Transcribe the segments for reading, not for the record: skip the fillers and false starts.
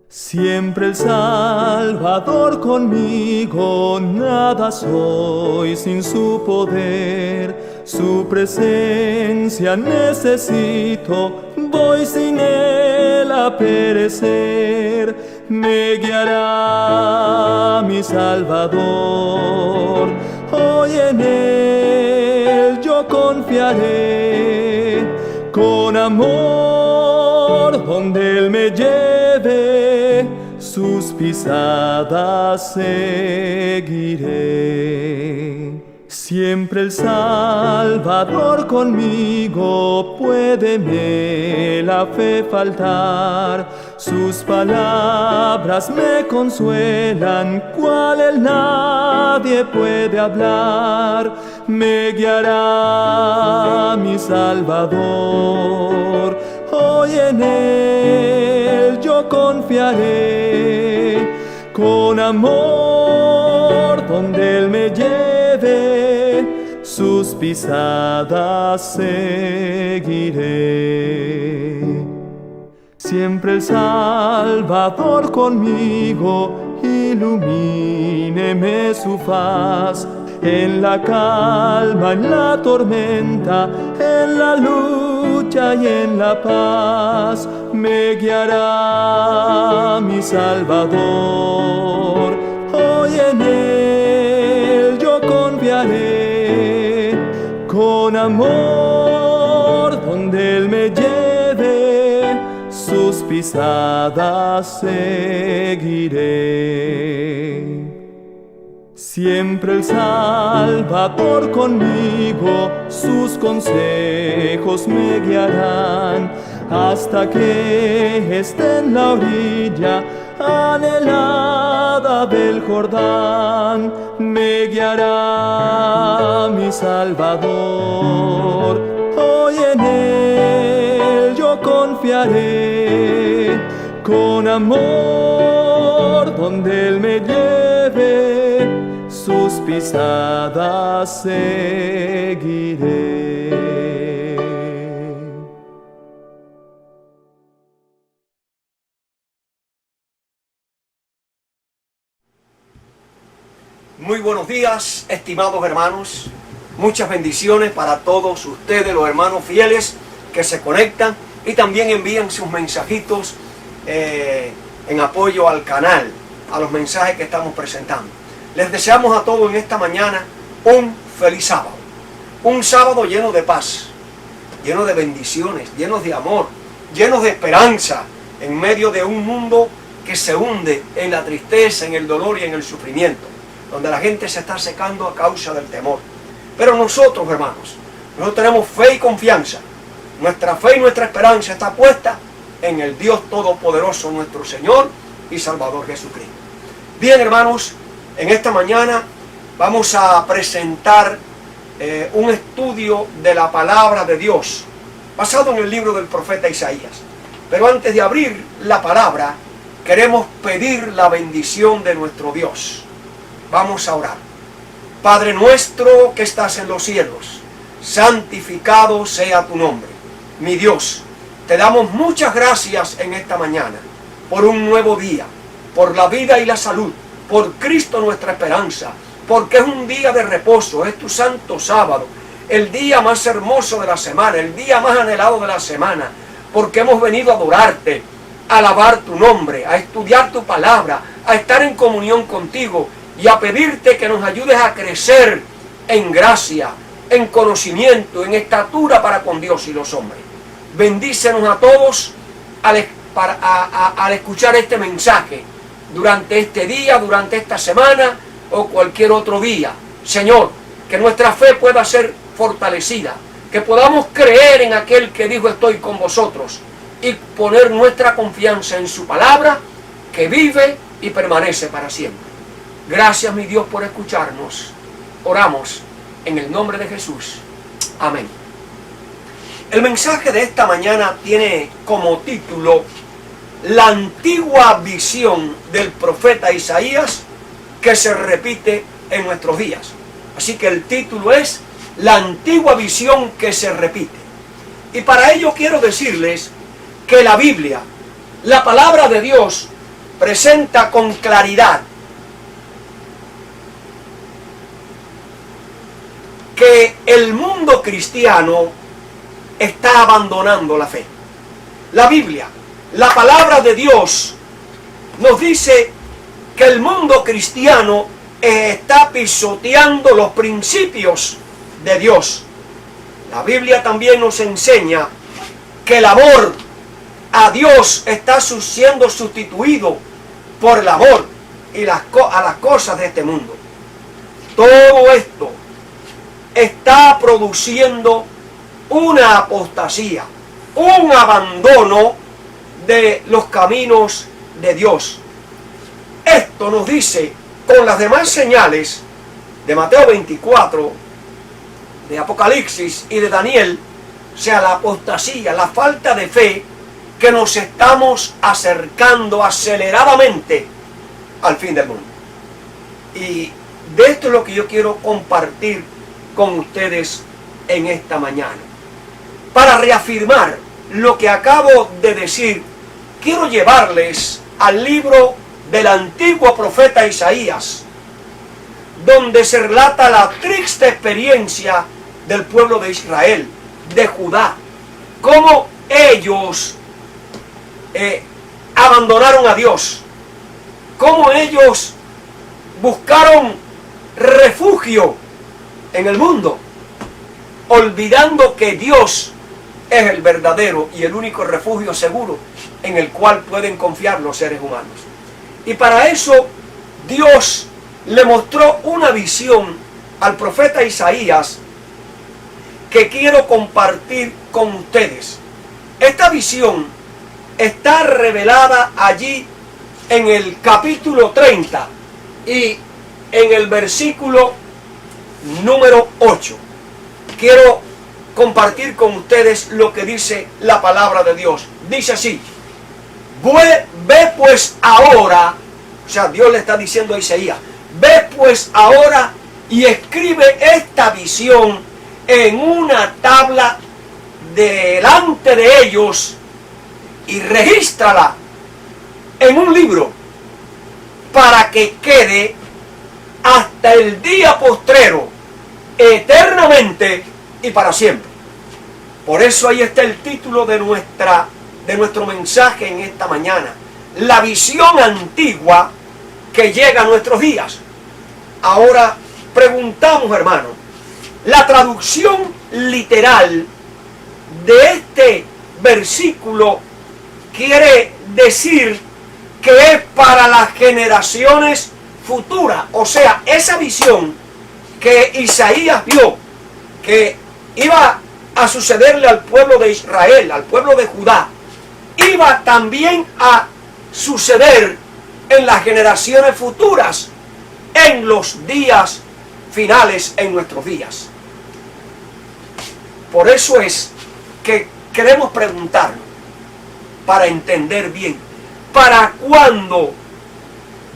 Siempre el Salvador conmigo, nada soy sin su poder. Su presencia necesito, voy sin él a perecer. Me guiará mi Salvador, hoy en él yo confiaré. Con amor donde él me lleve, sus pisadas seguiré. Siempre el Salvador conmigo, puédeme la fe faltar. Sus palabras me consuelan, cual él nadie puede hablar. Me guiará mi Salvador, hoy en él yo confiaré. Con amor donde él me lleve, sus pisadas seguiré. Siempre el Salvador conmigo, ilumíneme su faz. En la calma, en la tormenta, en la lucha y en la paz, me guiará mi Salvador. Hoy en él yo confiaré. Con amor donde él me lleve, sus pisadas seguiré. Siempre el Salvador conmigo, sus consejos me guiarán, hasta que esté en la orilla anhelada del Jordán. Me guiará mi Salvador, hoy en él yo confiaré. Con amor donde él me lleve, sus pisadas seguiré. Muy buenos días, estimados hermanos. Muchas bendiciones para todos ustedes, los hermanos fieles que se conectan y también envían sus mensajitos en apoyo al canal, a los mensajes que estamos presentando. Les deseamos a todos en esta mañana un feliz sábado. Un sábado lleno de paz, lleno de bendiciones, lleno de amor, lleno de esperanza, en medio de un mundo que se hunde en la tristeza, en el dolor y en el sufrimiento, donde la gente se está secando a causa del temor. Pero nosotros, hermanos, nosotros tenemos fe y confianza. Nuestra fe y nuestra esperanza está puesta en el Dios Todopoderoso, nuestro Señor y Salvador Jesucristo. Bien, hermanos, en esta mañana vamos a presentar un estudio de la palabra de Dios, basado en el libro del profeta Isaías. Pero antes de abrir la palabra, queremos pedir la bendición de nuestro Dios. Vamos a orar. Padre nuestro que estás en los cielos, santificado sea tu nombre. Mi Dios, te damos muchas gracias en esta mañana por un nuevo día, por la vida y la salud, por Cristo nuestra esperanza, porque es un día de reposo, es tu santo sábado, el día más hermoso de la semana, el día más anhelado de la semana, porque hemos venido a adorarte, a alabar tu nombre, a estudiar tu palabra, a estar en comunión contigo y a pedirte que nos ayudes a crecer en gracia, en conocimiento, en estatura para con Dios y los hombres. Bendícenos a todos al escuchar este mensaje, durante este día, durante esta semana o cualquier otro día. Señor, que nuestra fe pueda ser fortalecida, que podamos creer en aquel que dijo estoy con vosotros y poner nuestra confianza en su palabra, que vive y permanece para siempre. Gracias, mi Dios, por escucharnos. Oramos en el nombre de Jesús. Amén. El mensaje de esta mañana tiene como título la antigua visión del profeta Isaías que se repite en nuestros días. Así que el título es la antigua visión que se repite. Y para ello quiero decirles que la Biblia, la palabra de Dios, presenta con claridad que el mundo cristiano está abandonando la fe. La Biblia, la palabra de Dios, nos dice que el mundo cristiano está pisoteando los principios de Dios. La Biblia también nos enseña que el amor a Dios está siendo sustituido por el amor a las cosas de este mundo. Todo esto está produciendo una apostasía, un abandono de los caminos de Dios. Esto nos dice con las demás señales de Mateo 24, de Apocalipsis y de Daniel, o sea, la apostasía, la falta de fe, que nos estamos acercando aceleradamente al fin del mundo. Y de esto es lo que yo quiero compartir con ustedes en esta mañana. Para reafirmar lo que acabo de decir, quiero llevarles al libro del antiguo profeta Isaías, donde se relata la triste experiencia del pueblo de Israel, de Judá, cómo ellos abandonaron a Dios, cómo ellos buscaron refugio en el mundo, olvidando que Dios es el verdadero y el único refugio seguro en el cual pueden confiar los seres humanos. Y para eso Dios le mostró una visión al profeta Isaías que quiero compartir con ustedes. Esta visión está revelada allí en el capítulo 30 y en el versículo número 8. Quiero compartir con ustedes lo que dice la palabra de Dios. Dice así: ve pues ahora, o sea, Dios le está diciendo a Isaías, ve pues ahora y escribe esta visión en una tabla delante de ellos y regístrala en un libro para que quede hasta el día postrero, eternamente y para siempre. Por eso ahí está el título de nuestro mensaje en esta mañana: la visión antigua que llega a nuestros días. Ahora preguntamos, hermano, la traducción literal de este versículo quiere decir que es para las generaciones futuras. O sea, esa visión que Isaías vio que iba a sucederle al pueblo de Israel, al pueblo de Judá, iba también a suceder en las generaciones futuras, en los días finales, en nuestros días. Por eso es que queremos preguntarnos, para entender bien, ¿para cuándo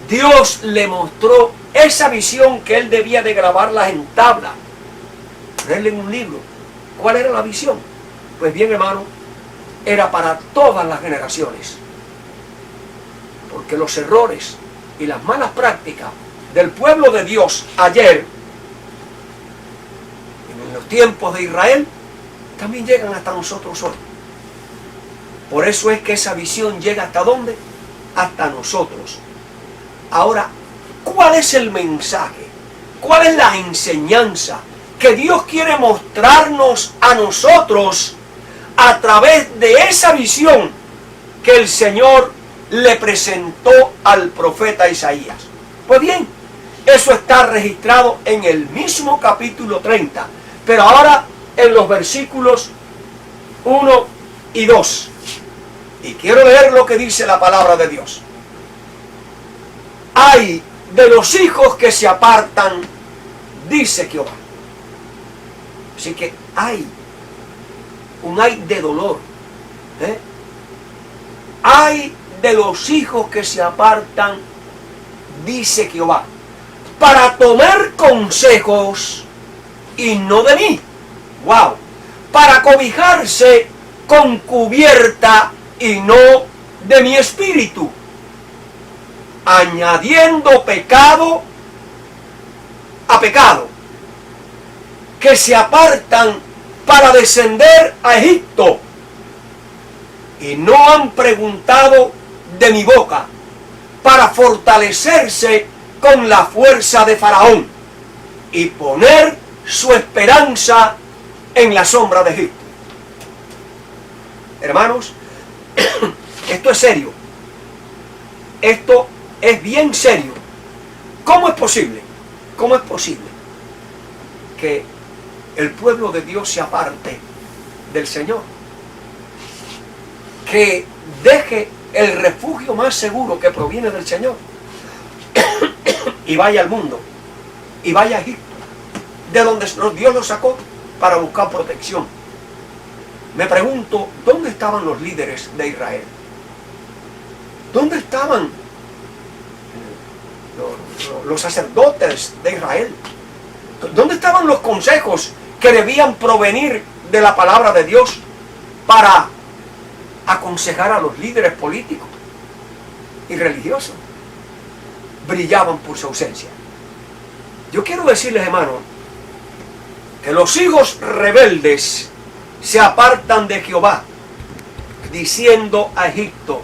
Dios le mostró esa visión que él debía de grabarla en tabla, ponerla en un libro? ¿Cuál era la visión? Pues bien, hermano, era para todas las generaciones, porque los errores y las malas prácticas del pueblo de Dios ayer, en los tiempos de Israel, también llegan hasta nosotros hoy. Por eso es que esa visión llega ¿hasta dónde? Hasta nosotros. Ahora, ¿cuál es el mensaje? ¿Cuál es la enseñanza que Dios quiere mostrarnos a nosotros a través de esa visión que el Señor le presentó al profeta Isaías? Pues bien, eso está registrado en el mismo capítulo 30, pero ahora en los versículos 1 y 2. Y quiero leer lo que dice la palabra de Dios. Ay de los hijos que se apartan, dice Jehová. Así que hay un ay de dolor. Ay de los hijos que se apartan, dice Jehová, para tomar consejos y no de mí. Wow. Para cobijarse con cubierta y no de mi espíritu. añadiendo pecado a pecado, que se apartan para descender a Egipto, y no han preguntado de mi boca, para fortalecerse con la fuerza de Faraón y poner su esperanza en la sombra de Egipto. Hermanos, esto es serio. Esto es bien serio. ¿Cómo es posible? ¿Cómo es posible que el pueblo de Dios se aparte del Señor? Que deje el refugio más seguro que proviene del Señor y vaya al mundo, y vaya a Egipto, de donde Dios lo sacó para buscar protección. Me pregunto, ¿dónde estaban los líderes de Israel? ¿Dónde estaban los sacerdotes de Israel? ¿Dónde estaban los consejos que debían provenir de la palabra de Dios para aconsejar a los líderes políticos y religiosos? Brillaban por su ausencia. Yo quiero decirles, hermanos, que los hijos rebeldes se apartan de Jehová, diciendo a Egipto,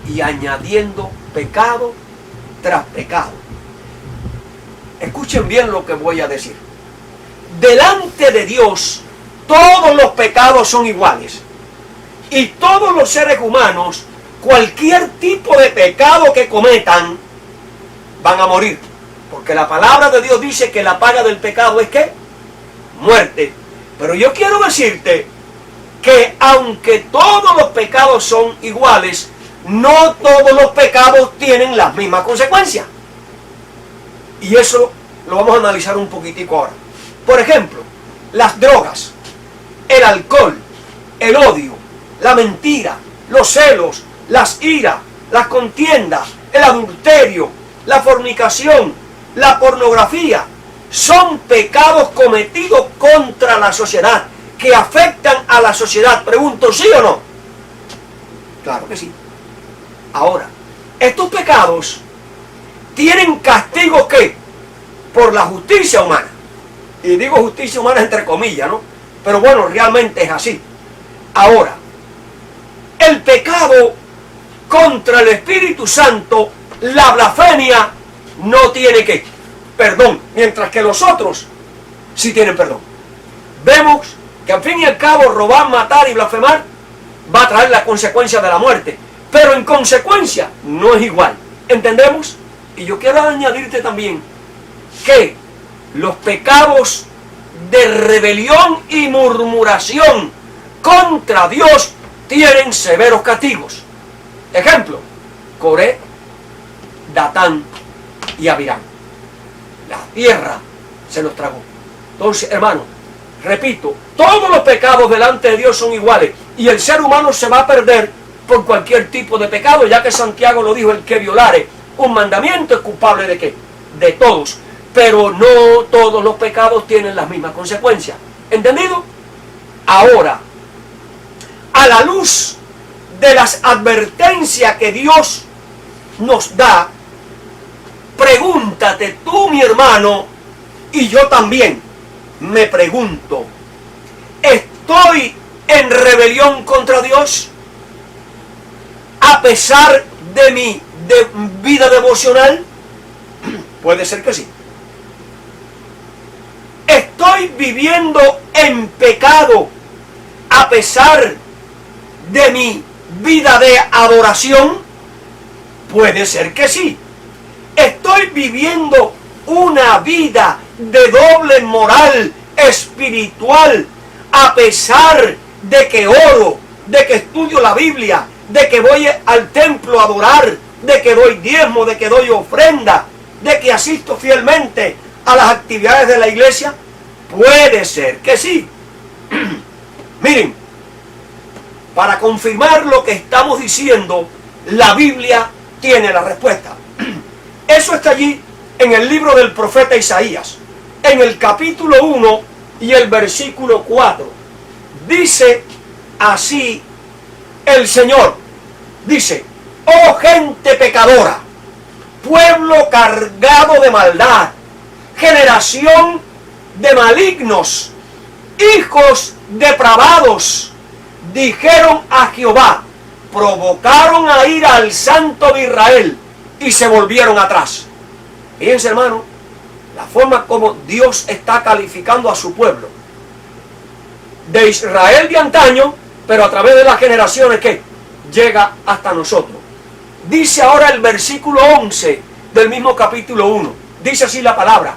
y añadiendo pecado tras pecado. Escuchen bien lo que voy a decir. Delante de Dios, todos los pecados son iguales. Y todos los seres humanos, cualquier tipo de pecado que cometan, van a morir. Porque la palabra de Dios dice que la paga del pecado es ¿qué? Muerte. Pero yo quiero decirte que aunque todos los pecados son iguales, no todos los pecados tienen las mismas consecuencias. Y eso lo vamos a analizar un poquitico ahora. Por ejemplo, las drogas, el alcohol, el odio, la mentira, los celos, las iras, las contiendas, el adulterio, la fornicación, la pornografía, son pecados cometidos contra la sociedad, que afectan a la sociedad. Pregunto, ¿sí o no? Claro que sí. Ahora, estos pecados tienen castigo ¿qué? Por la justicia humana. Y digo justicia humana entre comillas, ¿no? Pero bueno, realmente es así. Ahora, el pecado contra el Espíritu Santo, la blasfemia, no tiene ¿qué? Perdón, mientras que los otros sí tienen perdón. Vemos que al fin y al cabo robar, matar y blasfemar va a traer la consecuencia de la muerte, pero en consecuencia no es igual. ¿Entendemos? Y yo quiero añadirte también que los pecados de rebelión y murmuración contra Dios tienen severos castigos. Ejemplo, Coré, Datán y Abirán. La tierra se los tragó. Entonces, hermano, repito, todos los pecados delante de Dios son iguales y el ser humano se va a perder por cualquier tipo de pecado, ya que Santiago lo dijo, el que violare un mandamiento es culpable de ¿qué? De todos. Pero no todos los pecados tienen las mismas consecuencias. ¿Entendido? Ahora, a la luz de las advertencias que Dios nos da, pregúntate tú, mi hermano, y yo también me pregunto, ¿estoy en rebelión contra Dios? A pesar de mi vida devocional, puede ser que sí. ¿Estoy viviendo en pecado a pesar de mi vida de adoración? Puede ser que sí. ¿Estoy viviendo una vida de doble moral espiritual a pesar de que oro, de que estudio la Biblia, de que voy al templo a adorar, de que doy diezmo, de que doy ofrenda, de que asisto fielmente a las actividades de la iglesia? Puede ser que sí. Miren, para confirmar lo que estamos diciendo, la Biblia tiene la respuesta. Eso está allí en el libro del profeta Isaías, en el capítulo 1 y el versículo 4. Dice así el Señor, dice, oh gente pecadora, pueblo cargado de maldad, generación de malignos, hijos depravados, dijeron a Jehová, provocaron a ira al Santo de Israel y se volvieron atrás. Fíjense, hermano, la forma como Dios está calificando a su pueblo. De Israel de antaño, pero a través de las generaciones que llega hasta nosotros. Dice ahora el versículo 11 del mismo capítulo 1. Dice así la palabra.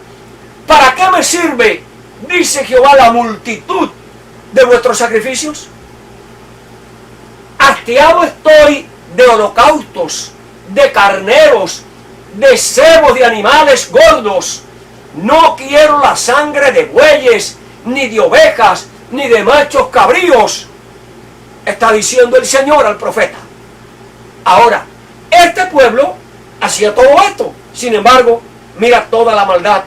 ¿Para qué me sirve, dice Jehová, la multitud de vuestros sacrificios? Hastiado estoy de holocaustos, de carneros, de cebos de animales gordos. No quiero la sangre de bueyes, ni de ovejas, ni de machos cabríos. Está diciendo el Señor al profeta. Ahora, este pueblo hacía todo esto. Sin embargo, mira toda la maldad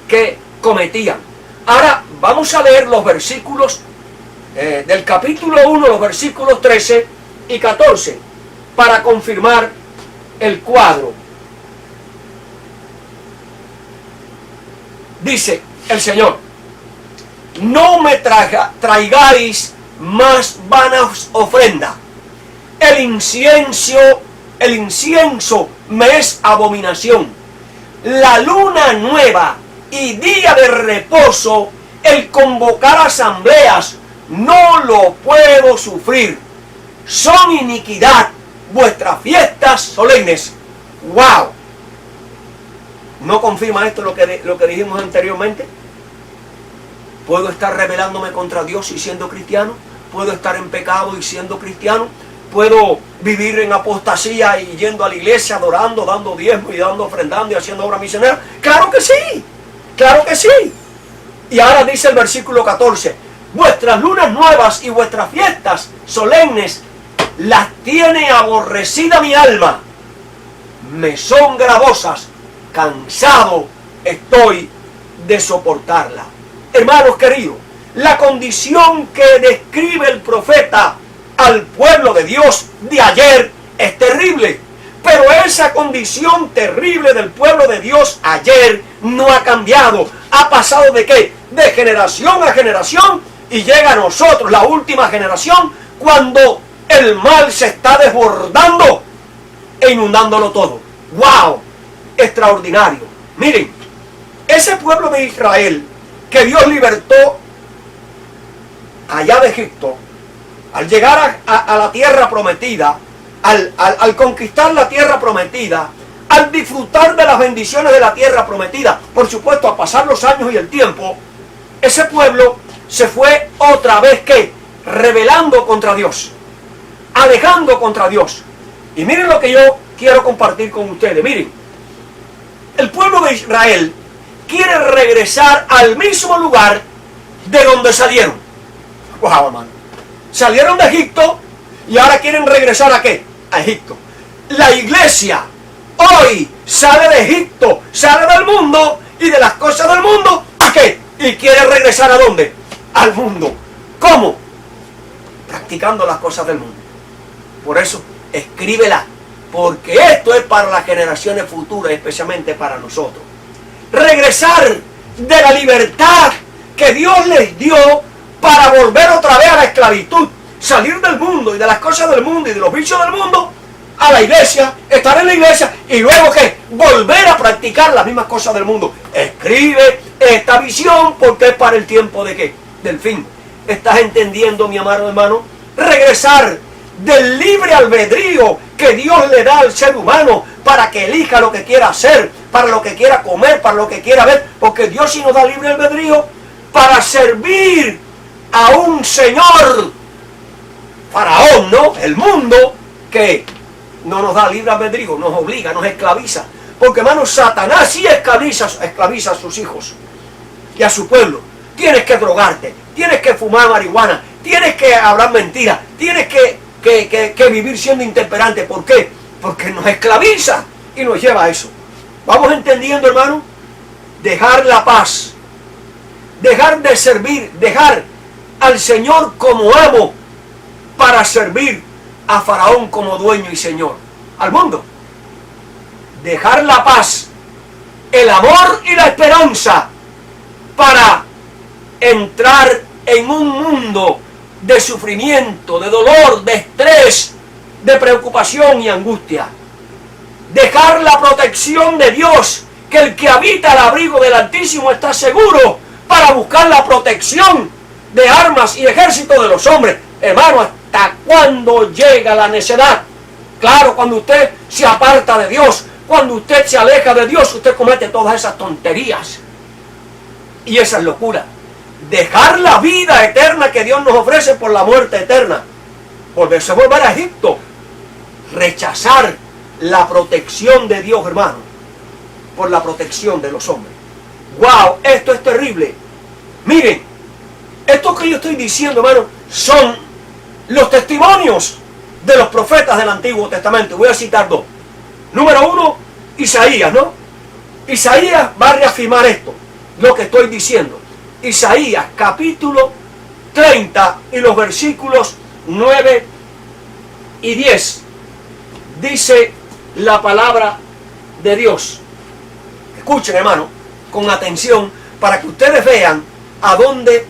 que cometían. Ahora vamos a leer los versículos del capítulo 1, los versículos 13 y 14, para confirmar el cuadro. Dice el Señor, no me traigáis más vanas ofrendas. El incienso me es abominación. La luna nueva y día de reposo, el convocar asambleas, no lo puedo sufrir. Son iniquidad vuestras fiestas solemnes. ¡Wow! ¿No confirma esto lo que dijimos anteriormente? ¿Puedo estar rebelándome contra Dios y siendo cristiano? ¿Puedo estar en pecado y siendo cristiano? ¿Puedo vivir en apostasía y yendo a la iglesia, adorando, dando diezmo y dando ofrendando y haciendo obra misionera? ¡Claro que sí! ¡Claro que sí! Y ahora dice el versículo 14, vuestras lunas nuevas y vuestras fiestas solemnes las tiene aborrecida mi alma. Me son gravosas, cansado estoy de soportarla. Hermanos queridos, la condición que describe el profeta al pueblo de Dios de ayer es terrible. Pero esa condición terrible del pueblo de Dios ayer no ha cambiado. ¿Ha pasado de qué? De generación a generación, y llega a nosotros, la última generación, cuando el mal se está desbordando e inundándolo todo. ¡Wow! Extraordinario. Miren, ese pueblo de Israel que Dios libertó allá de Egipto, al llegar a la tierra prometida, al conquistar la tierra prometida, al disfrutar de las bendiciones de la tierra prometida, por supuesto, a pasar los años y el tiempo, ese pueblo se fue otra vez, ¿qué? Rebelando contra Dios, alejando contra Dios. Y miren lo que yo quiero compartir con ustedes. Miren, el pueblo de Israel quiere regresar al mismo lugar de donde salieron. Wow, hermano. Salieron de Egipto y ahora quieren regresar ¿a qué? A Egipto. La iglesia hoy sale de Egipto, sale del mundo y de las cosas del mundo, ¿a qué? Y quiere regresar ¿a dónde? Al mundo. ¿Cómo? Practicando las cosas del mundo. Por eso, escríbela, porque esto es para las generaciones futuras, especialmente para nosotros. Regresar de la libertad que Dios les dio para volver otra vez a la esclavitud, salir del mundo y de las cosas del mundo y de los vicios del mundo, a la iglesia, estar en la iglesia y luego ¿qué? Volver a practicar las mismas cosas del mundo. Escribe esta visión porque es para el tiempo de ¿qué? Del fin. ¿Estás entendiendo, mi amado hermano? Regresar del libre albedrío que Dios le da al ser humano para que elija lo que quiera hacer, para lo que quiera comer, para lo que quiera ver, porque Dios sí nos da libre albedrío para servir a un señor faraón, ¿no? El mundo que no nos da libre albedrío, nos obliga, nos esclaviza. Porque, hermano, Satanás sí esclaviza a sus hijos y a su pueblo. Tienes que drogarte, tienes que fumar marihuana, tienes que hablar mentiras, tienes que vivir siendo intemperante. ¿Por qué? Porque nos esclaviza y nos lleva a eso. ¿Vamos entendiendo, hermano? Dejar la paz, dejar de servir, dejar al Señor como amo para servir a Faraón como dueño y señor, al mundo. dejar la paz, el amor y la esperanza para entrar en un mundo de sufrimiento, de dolor, de estrés, de preocupación y angustia. Dejar la protección de Dios, que el que habita al abrigo del Altísimo está seguro, para buscar la protección de armas y ejércitos de los hombres. Hermano, ¿hasta cuándo llega la necedad? Claro, cuando usted se aparta de Dios, cuando usted se aleja de Dios, usted comete todas esas tonterías y esas locuras. Dejar la vida eterna que Dios nos ofrece por la muerte eterna, volverse a volver a Egipto, rechazar la protección de Dios, hermano, por la protección de los hombres. ¡Wow! Esto es terrible. Miren, esto que yo estoy diciendo, hermano, son los testimonios de los profetas del Antiguo Testamento. Voy a citar dos. Número uno, Isaías, ¿no? Isaías va a reafirmar esto, lo que estoy diciendo. Isaías capítulo 30 y los versículos 9 y 10. Dice la palabra de Dios. Escuchen, hermano, con atención, para que ustedes vean a dónde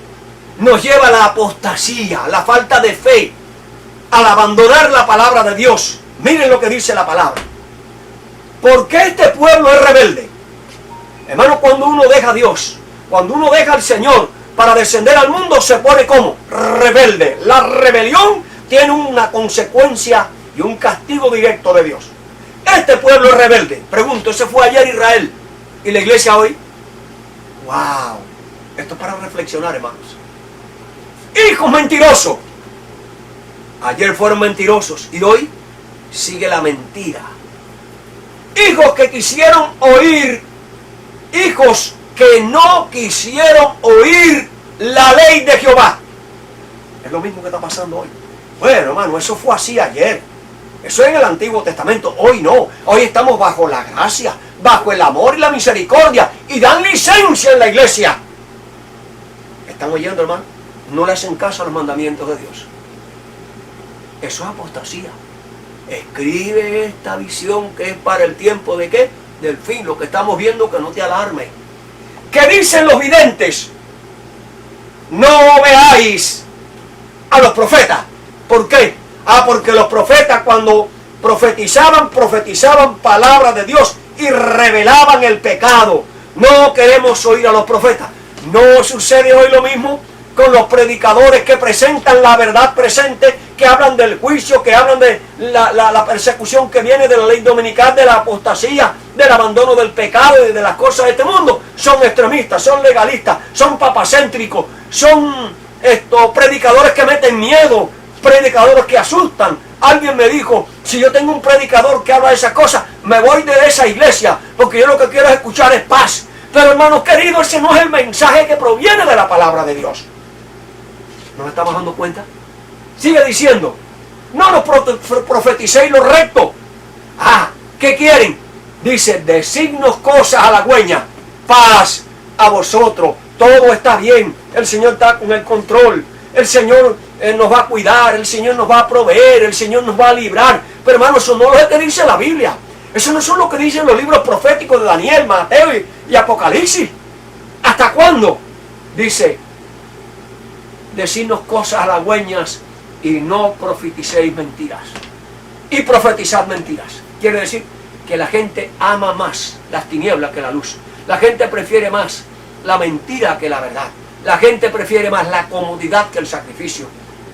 nos lleva la apostasía, la falta de fe, al abandonar la palabra de Dios. Miren lo que dice la palabra. ¿Por qué este pueblo es rebelde? Hermano, cuando uno deja a Dios, cuando uno deja al Señor para descender al mundo, se pone como rebelde. La rebelión tiene una consecuencia y un castigo directo de Dios. Este pueblo es rebelde. Pregunto, ¿ese fue ayer Israel y la iglesia hoy? ¡Wow! Esto es para reflexionar, hermanos. Hijos mentirosos. Ayer fueron mentirosos y hoy sigue la mentira. Hijos que quisieron oír, hijos que no quisieron oír la ley de Jehová. Es lo mismo que está pasando hoy. Bueno, hermano, eso fue así ayer. Eso es en el Antiguo Testamento. Hoy no. Hoy estamos bajo la gracia, bajo el amor y la misericordia, y dan licencia en la iglesia. ¿Están oyendo, hermano? No le hacen caso a los mandamientos de Dios. Eso es apostasía. Escribe esta visión que es para el tiempo de ¿qué? Del fin. Lo que estamos viendo, que no te alarme. ¿Qué dicen los videntes? No veáis a los profetas. ¿Por qué? Porque los profetas, cuando profetizaban palabras de Dios y revelaban el pecado. No queremos oír a los profetas. ¿No sucede hoy lo mismo con los predicadores que presentan la verdad presente, que hablan del juicio, que hablan de la persecución que viene de la ley dominical, de la apostasía, del abandono del pecado y de las cosas de este mundo? Son extremistas, son legalistas, son papacéntricos, son predicadores que meten miedo, predicadores que asustan. Alguien me dijo, si yo tengo un predicador que habla de esas cosas, me voy de esa iglesia, porque yo lo que quiero es escuchar es paz. Pero, hermanos queridos, ese no es el mensaje que proviene de la palabra de Dios. ¿Nos estamos dando cuenta? Sigue diciendo, no nos profeticéis lo recto. ¿Qué quieren? Dice, decidnos cosas halagüeñas, paz a vosotros, todo está bien, el Señor está con el control, el Señor nos va a cuidar, el Señor nos va a proveer, el Señor nos va a librar. Pero, hermanos, eso no es lo que dice la Biblia. Eso no son lo que dicen los libros proféticos de Daniel, Mateo y Apocalipsis. ¿Hasta cuándo? Dice, decidnos cosas halagüeñas y no profeticéis mentiras. Y profetizad mentiras. Quiere decir que la gente ama más las tinieblas que la luz. La gente prefiere más la mentira que la verdad. La gente prefiere más la comodidad que el sacrificio.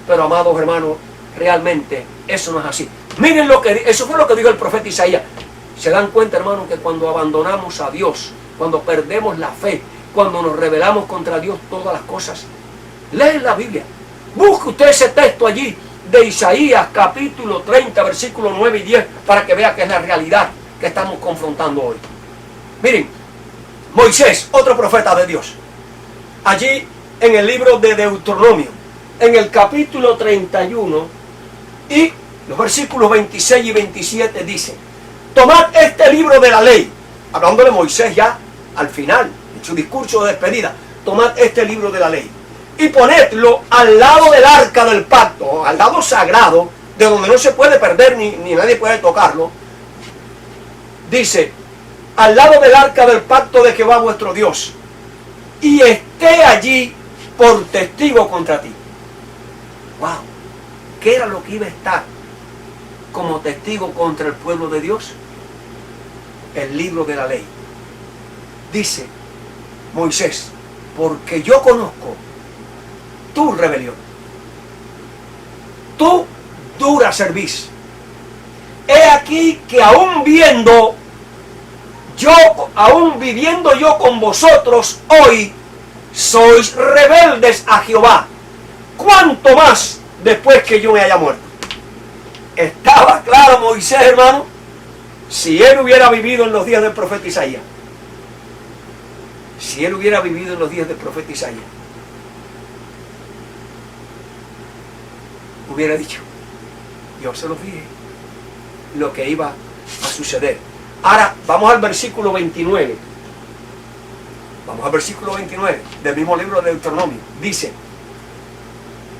Pero, amados hermanos, realmente eso no es así. Miren eso fue lo que dijo el profeta Isaías. ¿Se dan cuenta, hermanos, que cuando abandonamos a Dios, cuando perdemos la fe, cuando nos rebelamos contra Dios, todas las cosas? Leen la Biblia. Busque usted ese texto allí de Isaías capítulo 30, versículos 9 y 10, para que vea que es la realidad que estamos confrontando hoy. Miren, Moisés, otro profeta de Dios, allí en el libro de Deuteronomio, en el capítulo 31 y los versículos 26 y 27 dice: tomad este libro de la ley, hablándole Moisés ya al final, en su discurso de despedida, tomad este libro de la ley y ponedlo al lado del arca del pacto, al lado sagrado, de donde no se puede perder ni nadie puede tocarlo, dice, al lado del arca del pacto de Jehová vuestro Dios, y esté allí por testigo contra ti. ¡Wow! ¿Qué era lo que iba a estar como testigo contra el pueblo de Dios? El libro de la ley. Dice Moisés, porque yo conozco tu rebelión, tu dura cerviz. He aquí que aún viviendo yo con vosotros hoy, sois rebeldes a Jehová. ¿Cuánto más después que yo me haya muerto? Estaba claro Moisés, hermano, si él hubiera vivido en los días del profeta Isaías. Si él hubiera vivido en los días del profeta Isaías, hubiera dicho, yo se los dije, lo que iba a suceder. Ahora, vamos al versículo 29. Vamos al versículo 29 del mismo libro de Deuteronomio. Dice,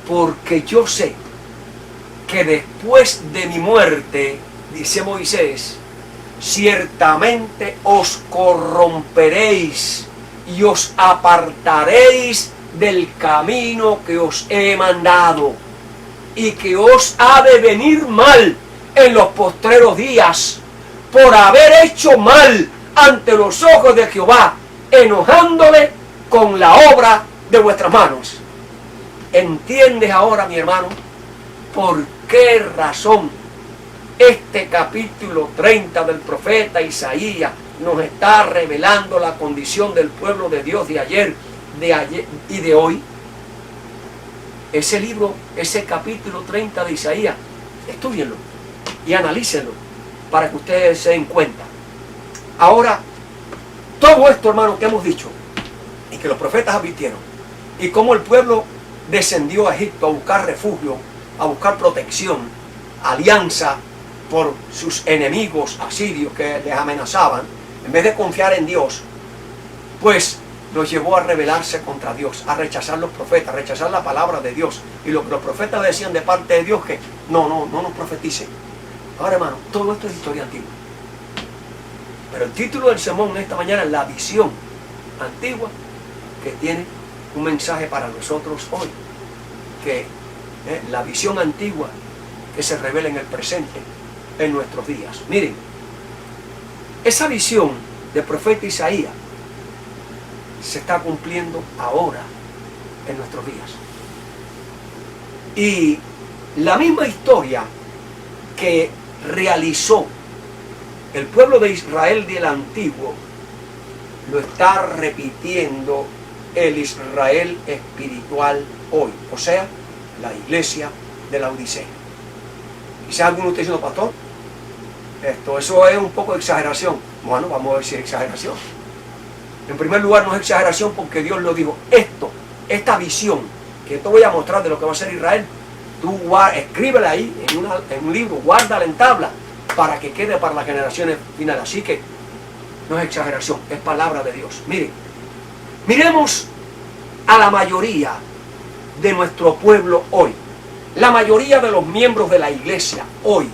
porque yo sé que después de mi muerte, dice Moisés, ciertamente os corromperéis y os apartaréis del camino que os he mandado, y que os ha de venir mal en los postreros días, por haber hecho mal ante los ojos de Jehová, enojándole con la obra de vuestras manos. ¿Entiendes ahora, mi hermano, por qué razón este capítulo 30 del profeta Isaías nos está revelando la condición del pueblo de Dios de ayer y de hoy? Ese libro, ese capítulo 30 de Isaías, estúdienlo y analícenlo para que ustedes se den cuenta. Ahora, todo esto, hermano, que hemos dicho y que los profetas advirtieron, y cómo el pueblo descendió a Egipto a buscar refugio, a buscar protección, alianza por sus enemigos asirios que les amenazaban, en vez de confiar en Dios, pues los llevó a rebelarse contra Dios, a rechazar los profetas, a rechazar la palabra de Dios. Y lo que los profetas decían de parte de Dios, que no nos profeticen. Ahora, hermano, todo esto es historia antigua. Pero el título del sermón en esta mañana es la visión antigua, que tiene un mensaje para nosotros hoy. Que la visión antigua que se revela en el presente, en nuestros días. Miren, esa visión del profeta Isaías se está cumpliendo ahora en nuestros días. Y la misma historia que realizó el pueblo de Israel del antiguo, lo está repitiendo el Israel espiritual hoy, o sea, la iglesia de la Odisea. Quizás alguno esté diciendo, pastor, eso es un poco de exageración. Bueno, vamos a ver si es exageración. En primer lugar, no es exageración porque Dios lo dijo. Esta visión, que te voy a mostrar de lo que va a ser Israel, tú escríbela ahí en un libro, guárdala en tabla, para que quede para las generaciones finales. Así que no es exageración, es palabra de Dios. Miren, miremos a la mayoría de nuestro pueblo hoy, la mayoría de los miembros de la iglesia hoy,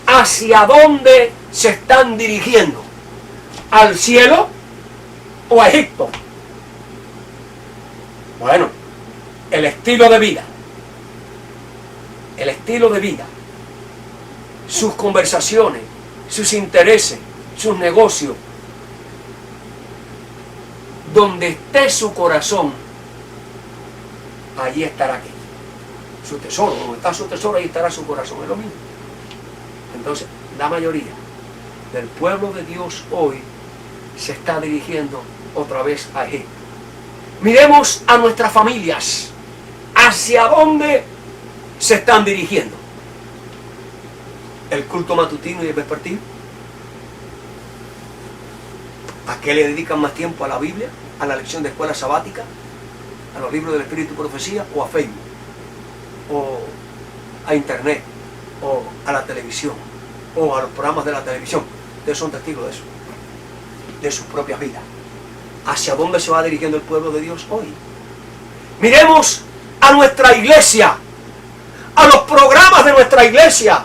¿hacia dónde se están dirigiendo? ¿Al cielo o a Egipto? Bueno, el estilo de vida, sus conversaciones, sus intereses, sus negocios, donde esté su corazón, allí estará ¿qué? Su tesoro. Donde está su tesoro, ahí estará su corazón. Es lo mismo. Entonces, la mayoría del pueblo de Dios hoy se está dirigiendo otra vez a Egipto. Miremos a nuestras familias. ¿Hacia dónde se están dirigiendo? ¿El culto matutino y el vespertino? ¿A qué le dedican más tiempo? ¿A la Biblia? ¿A la lección de escuela sabática? ¿A los libros del Espíritu y Profecía? ¿O a Facebook? ¿O a Internet? ¿O a la televisión? ¿O a los programas de la televisión? Ustedes son testigos de eso, de sus propias vidas. ¿Hacia dónde se va dirigiendo el pueblo de Dios hoy? Miremos a nuestra iglesia, a los programas de nuestra iglesia.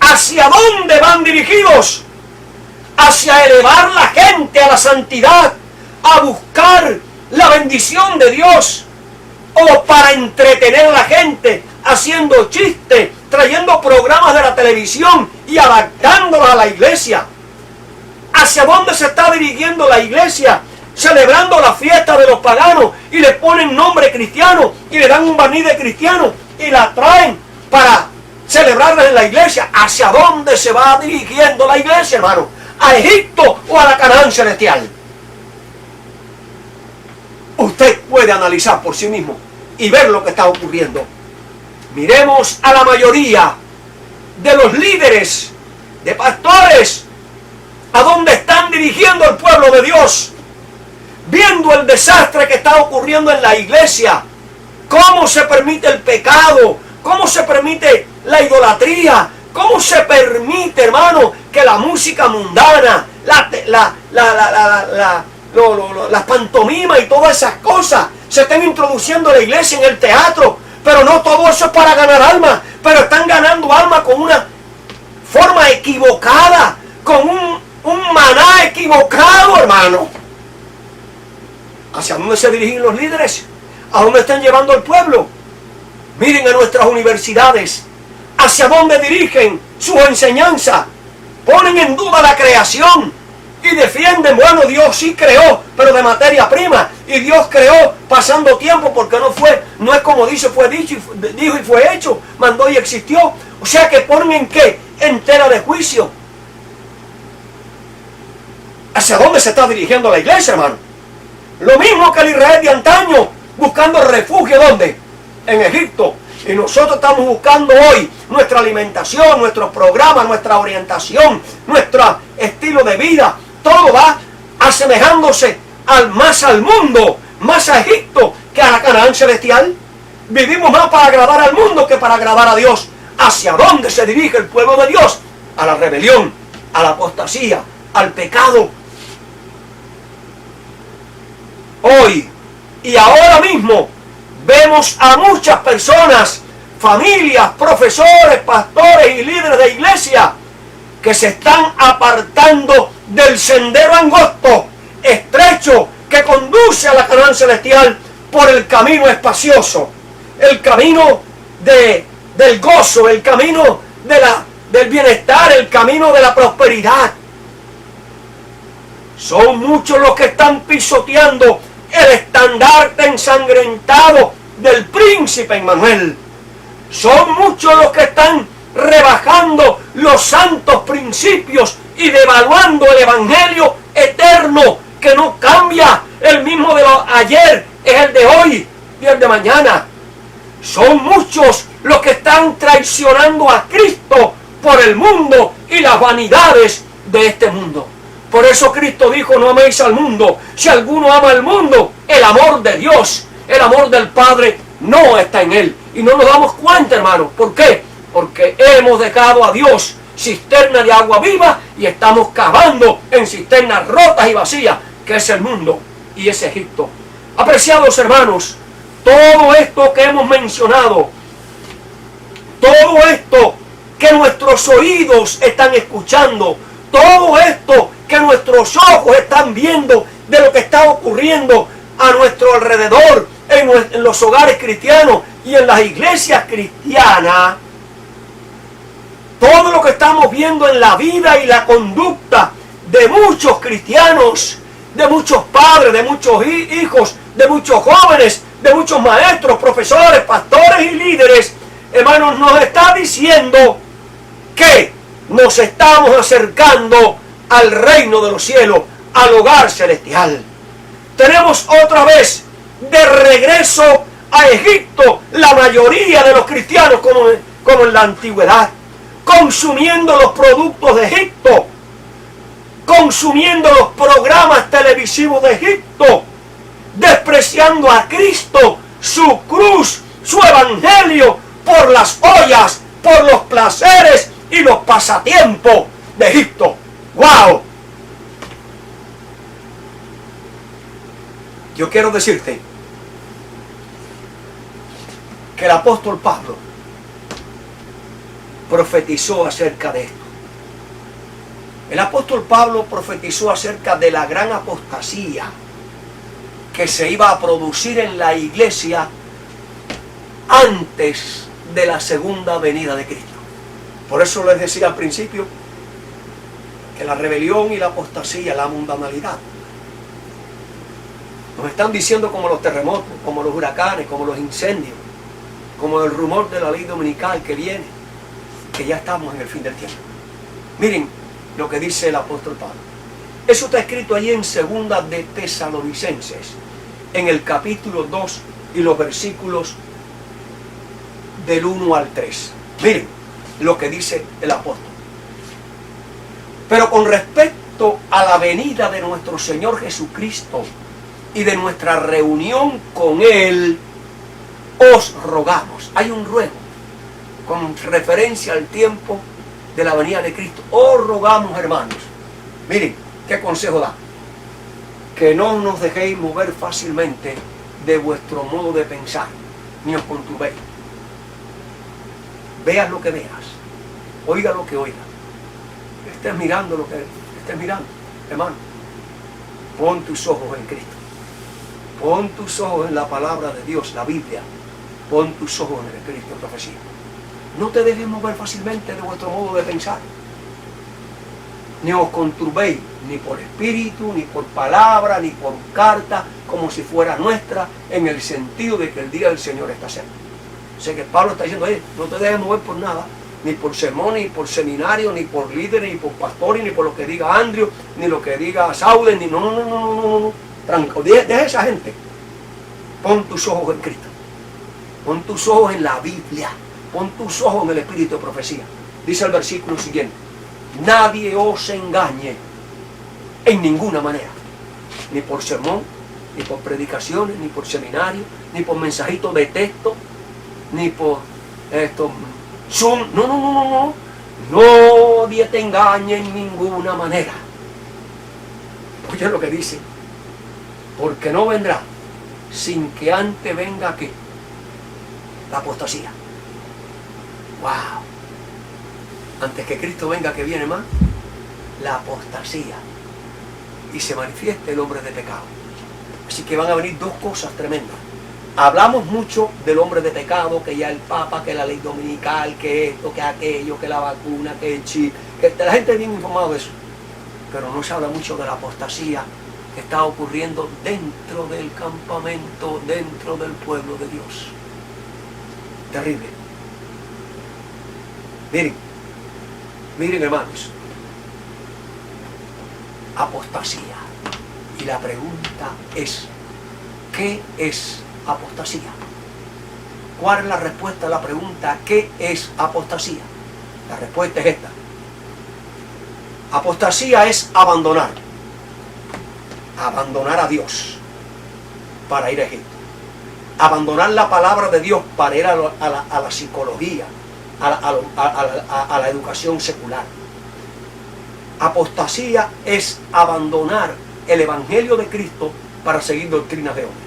¿Hacia dónde van dirigidos? hacia elevar la gente a la santidad, a buscar la bendición de Dios, o para entretener a la gente, haciendo chistes, trayendo programas de la televisión y adaptándolos a la iglesia. ¿Hacia dónde se está dirigiendo la iglesia? Celebrando la fiesta de los paganos y le ponen nombre cristiano y le dan un barniz de cristiano y la traen para celebrarla en la iglesia. ¿Hacia dónde se va dirigiendo la iglesia, hermano? ¿A Egipto o a la Canaán celestial? Usted puede analizar por sí mismo y ver lo que está ocurriendo. Miremos a la mayoría de los líderes, de pastores, a dónde están dirigiendo el pueblo de Dios, viendo el desastre que está ocurriendo en la iglesia, cómo se permite el pecado, cómo se permite la idolatría, cómo se permite, hermano, que la música mundana, las pantomimas y todas esas cosas se estén introduciendo en la iglesia, en el teatro. Pero no todo eso es para ganar almas, pero están ganando almas con una forma equivocada, con un maná equivocado, hermano. ¿Hacia dónde se dirigen los líderes? ¿A dónde están llevando al pueblo? Miren a nuestras universidades, hacia dónde dirigen su enseñanza. Ponen en duda la creación y defienden, bueno, Dios sí creó, pero de materia prima, y Dios creó pasando tiempo, porque no es como dice, fue dicho, dijo y fue hecho, mandó y existió. O sea que ponen en qué, en tela de juicio. ¿Hacia dónde se está dirigiendo la iglesia, hermano? Lo mismo que el Israel de antaño, buscando refugio, ¿dónde? En Egipto. Y nosotros estamos buscando hoy nuestra alimentación, nuestros programas, nuestra orientación, nuestro estilo de vida. Todo va asemejándose más al mundo, más a Egipto que a la Canaán celestial. Vivimos más para agradar al mundo que para agradar a Dios. ¿Hacia dónde se dirige el pueblo de Dios? A la rebelión, a la apostasía, al pecado. Hoy y ahora mismo vemos a muchas personas, familias, profesores, pastores y líderes de iglesia que se están apartando del sendero angosto, estrecho, que conduce a la Canaán celestial por el camino espacioso, el camino del gozo, el camino del bienestar, el camino de la prosperidad. Son muchos los que están pisoteando el estandarte ensangrentado del príncipe Emmanuel. Son muchos los que están rebajando los santos principios y devaluando el evangelio eterno, que no cambia. El mismo de ayer es el de hoy y el de mañana. Son muchos los que están traicionando a Cristo por el mundo y las vanidades de este mundo. Por eso Cristo dijo: no améis al mundo. Si alguno ama al mundo, el amor de Dios, el amor del Padre, no está en él. Y no nos damos cuenta, hermano. ¿Por qué? Porque hemos dejado a Dios cisterna de agua viva y estamos cavando en cisternas rotas y vacías, que es el mundo y es Egipto. Apreciados hermanos, todo esto que hemos mencionado, todo esto que nuestros oídos están escuchando, todo esto que nuestros ojos están viendo de lo que está ocurriendo a nuestro alrededor, en los hogares cristianos y en las iglesias cristianas, todo lo que estamos viendo en la vida y la conducta de muchos cristianos, de muchos padres, de muchos hijos, de muchos jóvenes, de muchos maestros, profesores, pastores y líderes, hermanos, nos está diciendo que nos estamos acercando al reino de los cielos, al hogar celestial. Tenemos otra vez de regreso a Egipto la mayoría de los cristianos, como en la antigüedad, consumiendo los productos de Egipto, consumiendo los programas televisivos de Egipto, despreciando a Cristo, su cruz, su evangelio, por las ollas, por los placeres y los pasatiempos de Egipto. ¡Wow! Yo quiero decirte que el apóstol Pablo profetizó acerca de esto. El apóstol Pablo profetizó acerca de la gran apostasía que se iba a producir en la iglesia antes de la segunda venida de Cristo. Por eso les decía al principio que la rebelión y la apostasía, la mundanalidad, nos están diciendo como los terremotos, como los huracanes, como los incendios, como el rumor de la ley dominical que viene, que ya estamos en el fin del tiempo. Miren lo que dice el apóstol Pablo. Eso está escrito allí en 2 de Tesalonicenses, en el capítulo 2 y los versículos del 1 al 3. Miren lo que dice el apóstol. Pero con respecto a la venida de nuestro Señor Jesucristo y de nuestra reunión con Él, os rogamos. Hay un ruego con referencia al tiempo de la venida de Cristo. Os rogamos, hermanos. Miren, ¿qué consejo da? Que no nos dejéis mover fácilmente de vuestro modo de pensar, ni os conturbéis. Veas lo que veas, oiga lo que oiga, estés mirando lo que estés mirando, hermano. Pon tus ojos en Cristo, pon tus ojos en la palabra de Dios, la Biblia, pon tus ojos en el Espíritu de profecía. No te dejes mover fácilmente de vuestro modo de pensar, ni os conturbéis, ni por espíritu, ni por palabra, ni por carta, como si fuera nuestra, en el sentido de que el día del Señor está cerca. Sé que Pablo está diciendo, no te dejes mover por nada, ni por sermón, ni por seminario, ni por líderes, ni por pastores, ni por lo que diga Andrew, ni lo que diga Saulen, ni no. Tranquilo, deja a esa gente. Pon tus ojos en Cristo, pon tus ojos en la Biblia, pon tus ojos en el Espíritu de profecía. Dice el versículo siguiente: nadie os engañe en ninguna manera, ni por sermón, ni por predicaciones, ni por seminario, ni por mensajitos de texto, ni por Zoom. No. Nadie te engañe en ninguna manera. Oye lo que dice: porque no vendrá sin que antes venga aquí la apostasía. Wow. Antes que Cristo venga, que viene más, la apostasía, y se manifieste el hombre de pecado. Así que van a venir dos cosas tremendas. Hablamos mucho del hombre de pecado, que ya el Papa, que la ley dominical, que esto, que aquello, que la vacuna, que el chip, que la gente es bien informada de eso. Pero no se habla mucho de la apostasía que está ocurriendo dentro del campamento, dentro del pueblo de Dios. Terrible. Miren hermanos, apostasía. Y la pregunta es, ¿qué es apostasía? ¿Cuál es la respuesta a la pregunta ¿qué es apostasía? La respuesta es esta: apostasía es abandonar a Dios para ir a Egipto, abandonar la palabra de Dios para ir a la psicología, a la educación secular. Apostasía es abandonar el Evangelio de Cristo para seguir doctrinas de hombres.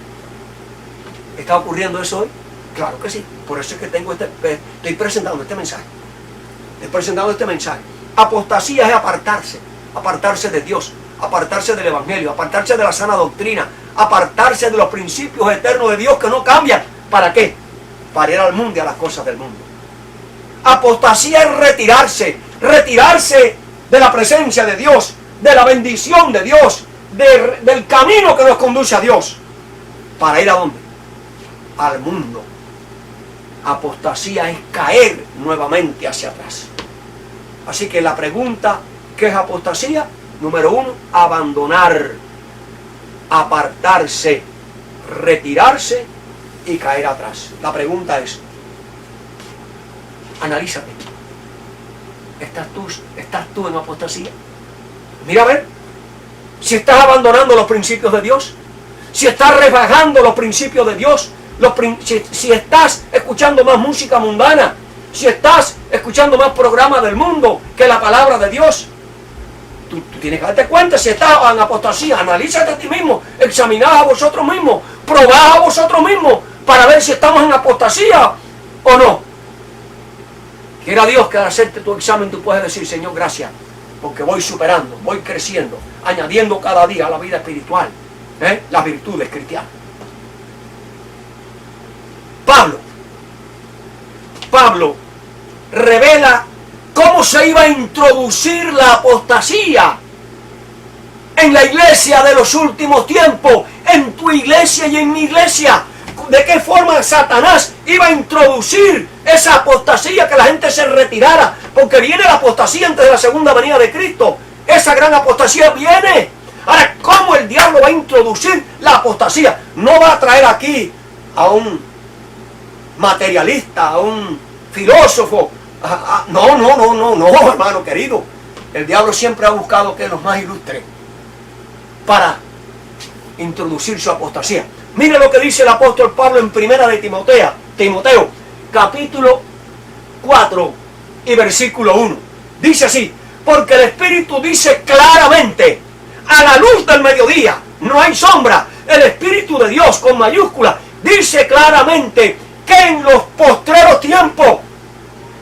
¿Está ocurriendo eso hoy? Claro que sí. Por eso es que estoy presentando este mensaje. Apostasía es apartarse de Dios, apartarse del Evangelio, apartarse de la sana doctrina, apartarse de los principios eternos de Dios que no cambian. ¿Para qué? Para ir al mundo y a las cosas del mundo. Apostasía es retirarse de la presencia de Dios, de la bendición de Dios, del camino que nos conduce a Dios. ¿Para ir a dónde? Al mundo. Apostasía es caer nuevamente hacia atrás. Así que la pregunta, ¿qué es apostasía? Número 1, abandonar, apartarse, retirarse y caer atrás. La pregunta es, analízate. ¿Estás tú en apostasía? Mira a ver, si estás abandonando los principios de Dios, si estás rebajando los principios de Dios, si estás escuchando más música mundana, si estás escuchando más programas del mundo que la palabra de Dios, tú tienes que darte cuenta si estás en apostasía. Analízate a ti mismo, examinad a vosotros mismos, probad a vosotros mismos para ver si estamos en apostasía o no. Quiera Dios que al hacerte tu examen tú puedes decir: Señor, gracias, porque voy superando, voy creciendo, añadiendo cada día a la vida espiritual las virtudes cristianas. Pablo revela cómo se iba a introducir la apostasía en la iglesia de los últimos tiempos, en tu iglesia y en mi iglesia. De qué forma Satanás iba a introducir esa apostasía, que la gente se retirara, porque viene la apostasía antes de la segunda venida de Cristo. Esa gran apostasía viene. Ahora, ¿cómo el diablo va a introducir la apostasía? No va a traer aquí a un materialista, a un filósofo. No, hermano querido. El diablo siempre ha buscado que los más ilustres para introducir su apostasía. Mire lo que dice el apóstol Pablo en primera de Timoteo, capítulo 4 y versículo 1. Dice así: porque el Espíritu dice claramente, a la luz del mediodía, no hay sombra, el Espíritu de Dios con mayúscula dice claramente que en los postreros tiempos,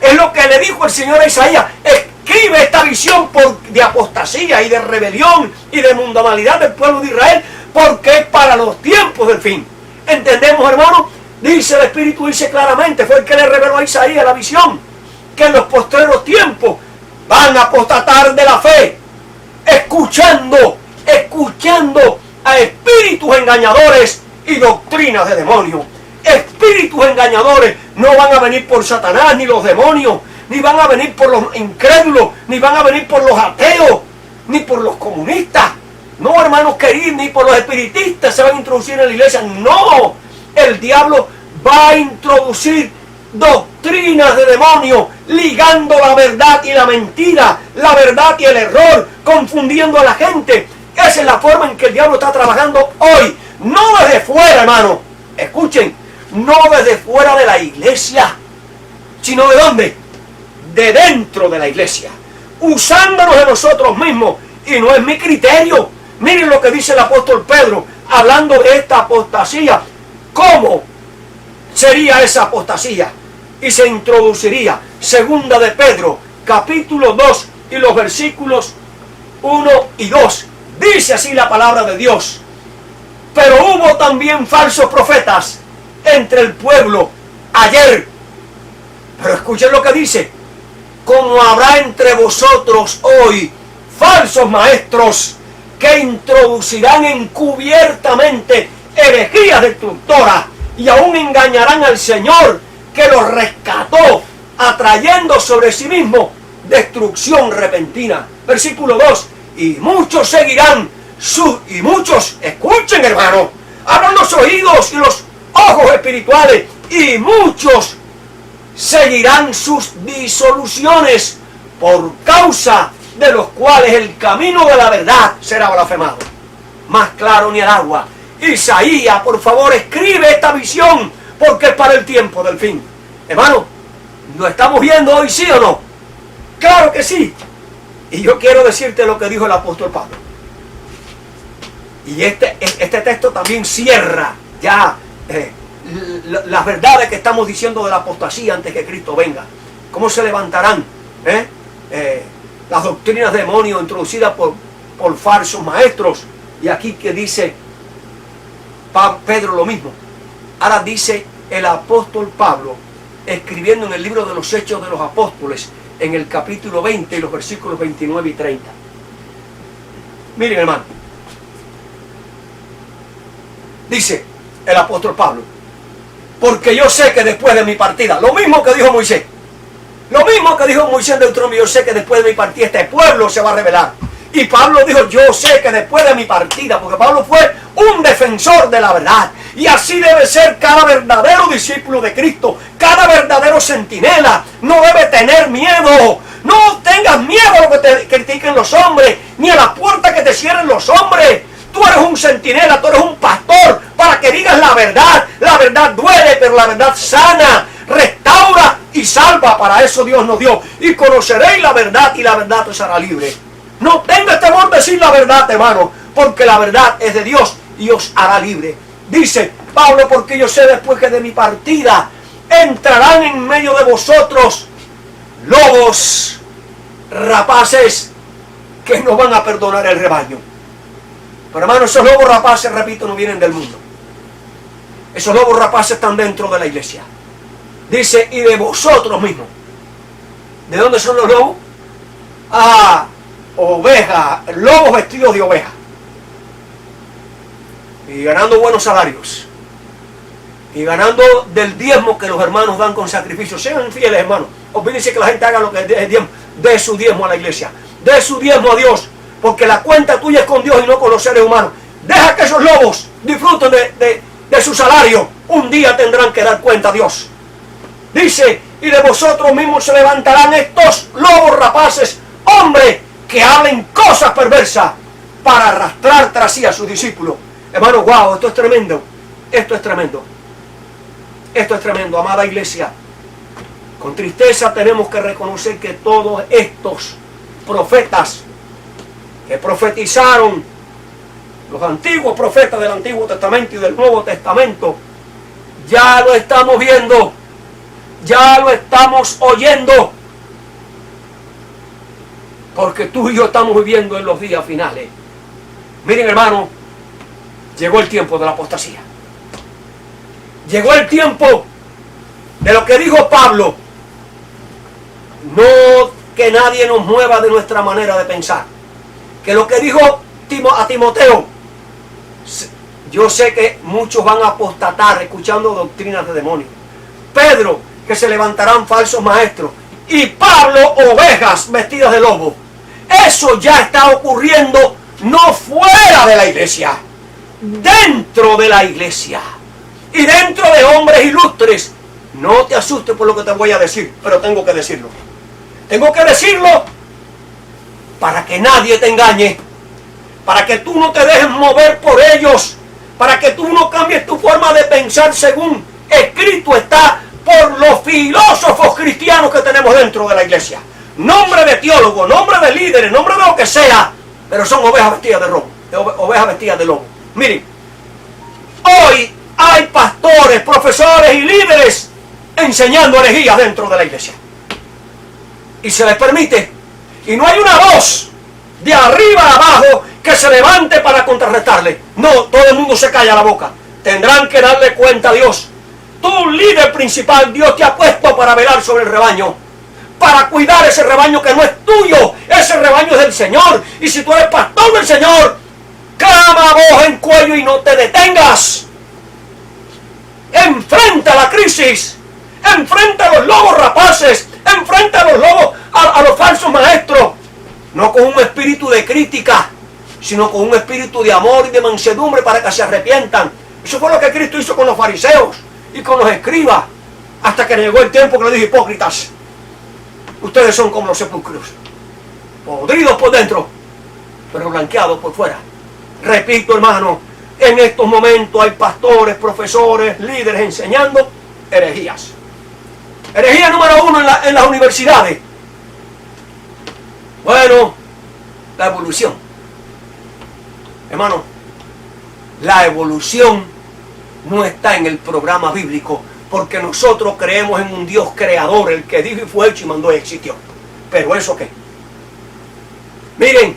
es lo que le dijo el Señor a Isaías, escribe esta visión de apostasía y de rebelión y de mundanalidad del pueblo de Israel, porque es para los tiempos del fin. ¿Entendemos, hermano? Dice el Espíritu, dice claramente, fue el que le reveló a Isaías la visión, que en los postreros tiempos van a apostatar de la fe, escuchando a espíritus engañadores y doctrinas de demonios. Espíritus engañadores no van a venir por Satanás ni los demonios, ni van a venir por los incrédulos, ni van a venir por los ateos, ni por los comunistas. No, hermanos queridos, ni por los espiritistas se van a introducir en la iglesia. No, el diablo va a introducir doctrinas de demonios, ligando la verdad y la mentira, la verdad y el error, confundiendo a la gente. Esa es la forma en que el diablo está trabajando hoy. No desde fuera, hermano. Escuchen, no desde fuera de la iglesia, sino ¿de dónde? De dentro de la iglesia, usándonos de nosotros mismos. Y no es mi criterio. Miren lo que dice el apóstol Pedro, hablando de esta apostasía. ¿Cómo sería esa apostasía? Y se introduciría. Segunda de Pedro, capítulo 2 y los versículos 1 y 2. Dice así la palabra de Dios: pero hubo también falsos profetas entre el pueblo ayer. Pero escuchen lo que dice: como habrá entre vosotros hoy falsos maestros que introducirán encubiertamente herejías destructoras y aún engañarán al Señor que los rescató, atrayendo sobre sí mismo destrucción repentina. Versículo 2: y muchos seguirán y muchos, escuchen, hermano, abran los oídos y los ojos espirituales, y muchos seguirán sus disoluciones, por causa de los cuales el camino de la verdad será blasfemado. Más claro ni el agua. Isaías, por favor, escribe esta visión, porque es para el tiempo del fin. Hermano, ¿lo estamos viendo hoy, sí o no? Claro que sí. Y yo quiero decirte lo que dijo el apóstol Pablo. Y este texto también cierra ya las verdades que estamos diciendo de la apostasía antes que Cristo venga. ¿Cómo se levantarán las doctrinas de demonios introducidas por falsos maestros? Y aquí que dice Pedro lo mismo. Ahora dice el apóstol Pablo, escribiendo en el libro de los Hechos de los Apóstoles, en el capítulo 20 y los versículos 29 y 30. Miren, hermano. Dice el apóstol Pablo: porque yo sé que después de mi partida, lo mismo que dijo Moisés, lo mismo que dijo Moisés en Deuteronomio, yo sé que después de mi partida este pueblo se va a rebelar. Y Pablo dijo: yo sé que después de mi partida, porque Pablo fue un defensor de la verdad. Y así debe ser cada verdadero discípulo de Cristo, cada verdadero centinela. No debe tener miedo. No tengas miedo a lo que te critiquen los hombres, ni a las puertas que te cierren los hombres. Tú eres un centinela, tú eres un pastor, para que digas la verdad. La verdad duele, pero la verdad sana, restaura y salva. Para eso Dios nos dio. Y conoceréis la verdad, y la verdad os hará libre. No tengas temor de decir la verdad, hermano, porque la verdad es de Dios y os hará libre. Dice Pablo: porque yo sé después que de mi partida entrarán en medio de vosotros lobos rapaces, que no van a perdonar el rebaño. Pero hermano, esos lobos rapaces, repito, no vienen del mundo. Esos lobos rapaces están dentro de la iglesia. Dice, y de vosotros mismos. ¿De dónde son los lobos? Ah, ovejas, lobos vestidos de oveja. Y ganando buenos salarios. Y ganando del diezmo que los hermanos dan con sacrificio. Sean fieles, hermanos. Olvídense que la gente haga lo que es diezmo. Dé su diezmo a la iglesia. Dé su diezmo a Dios. Porque la cuenta tuya es con Dios y no con los seres humanos. Deja que esos lobos disfruten de su salario. Un día tendrán que dar cuenta a Dios. Dice, y de vosotros mismos se levantarán estos lobos rapaces, hombres que hablen cosas perversas para arrastrar tras sí a sus discípulos. Hermano, wow, esto es tremendo. Esto es tremendo. Esto es tremendo, amada iglesia. Con tristeza tenemos que reconocer que todos estos profetas que profetizaron, los antiguos profetas del Antiguo Testamento y del Nuevo Testamento, ya lo estamos viendo, ya lo estamos oyendo, porque tú y yo estamos viviendo en los días finales. Miren, hermano, llegó el tiempo de la apostasía. Llegó el tiempo de lo que dijo Pablo. No que nadie nos mueva de nuestra manera de pensar. Que lo que dijo a Timoteo, yo sé que muchos van a apostatar escuchando doctrinas de demonios. Pedro, que se levantarán falsos maestros. Y Pablo, ovejas vestidas de lobo. Eso ya está ocurriendo, no fuera de la iglesia, dentro de la iglesia. Y dentro de hombres ilustres. No te asustes por lo que te voy a decir, pero tengo que decirlo. Tengo que decirlo para que nadie te engañe, para que tú no te dejes mover por ellos, para que tú no cambies tu forma de pensar según escrito está por los filósofos cristianos que tenemos dentro de la iglesia. Nombre de teólogos, nombre de líderes, nombre de lo que sea, pero son ovejas vestidas de lobo, ovejas vestidas de lobo. Miren, hoy hay pastores, profesores y líderes enseñando herejías dentro de la iglesia. Y se les permite. Y no hay una voz de arriba a abajo que se levante para contrarrestarle. No, todo el mundo se calla la boca. Tendrán que darle cuenta a Dios. Tú, líder principal, Dios te ha puesto para velar sobre el rebaño. Para cuidar ese rebaño que no es tuyo. Ese rebaño es del Señor. Y si tú eres pastor del Señor, clama a voz en cuello y no te detengas. Enfrenta la crisis. Enfrenta a los lobos rapaces. Enfrenta a los lobos, a los falsos maestros. No con un espíritu de crítica, sino con un espíritu de amor y de mansedumbre para que se arrepientan. Eso fue lo que Cristo hizo con los fariseos y con los escribas. Hasta que llegó el tiempo que le dijo: hipócritas, ustedes son como los sepulcros, podridos por dentro, pero blanqueados por fuera. Repito, hermano, en estos momentos hay pastores, profesores, líderes enseñando herejías. Herejía número 1 en las universidades. Bueno, la evolución. Hermano, la evolución no está en el programa bíblico, porque nosotros creemos en un Dios creador, el que dijo y fue hecho y mandó y existió. Pero ¿eso qué? Miren,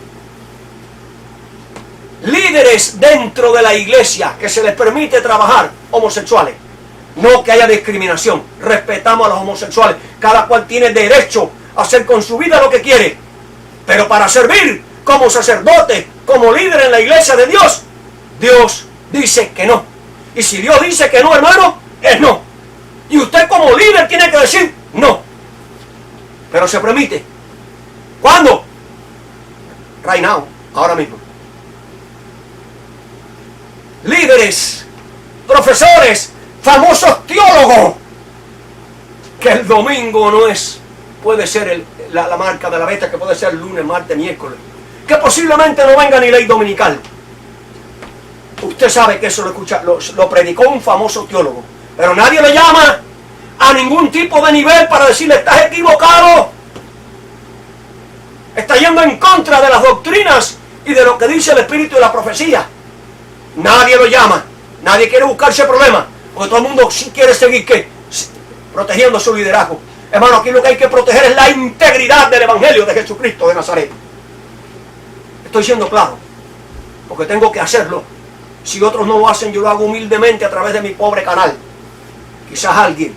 líderes dentro de la iglesia que se les permite trabajar homosexuales. No que haya discriminación. Respetamos a los homosexuales. Cada cual tiene derecho a hacer con su vida lo que quiere. Pero para servir como sacerdote, como líder en la iglesia de Dios, Dios dice que no. Y si Dios dice que no, hermano, es no. Y usted como líder tiene que decir no. Pero se permite. ¿Cuándo? Right now. Ahora mismo. Líderes, profesores, famosos teólogos, que el domingo no es, puede ser la marca de la besta, que puede ser el lunes, martes, miércoles, que posiblemente no venga ni ley dominical. Usted sabe que eso lo predicó un famoso teólogo, pero nadie le llama a ningún tipo de nivel para decirle: estás equivocado, está yendo en contra de las doctrinas y de lo que dice el Espíritu y la profecía. Nadie lo llama, nadie quiere buscarse problemas, porque todo el mundo sí quiere seguir protegiendo su liderazgo. Hermano, aquí lo que hay que proteger es la integridad del Evangelio de Jesucristo de Nazaret. Estoy siendo claro, porque tengo que hacerlo. Si otros no lo hacen, yo lo hago humildemente a través de mi pobre canal. Quizás alguien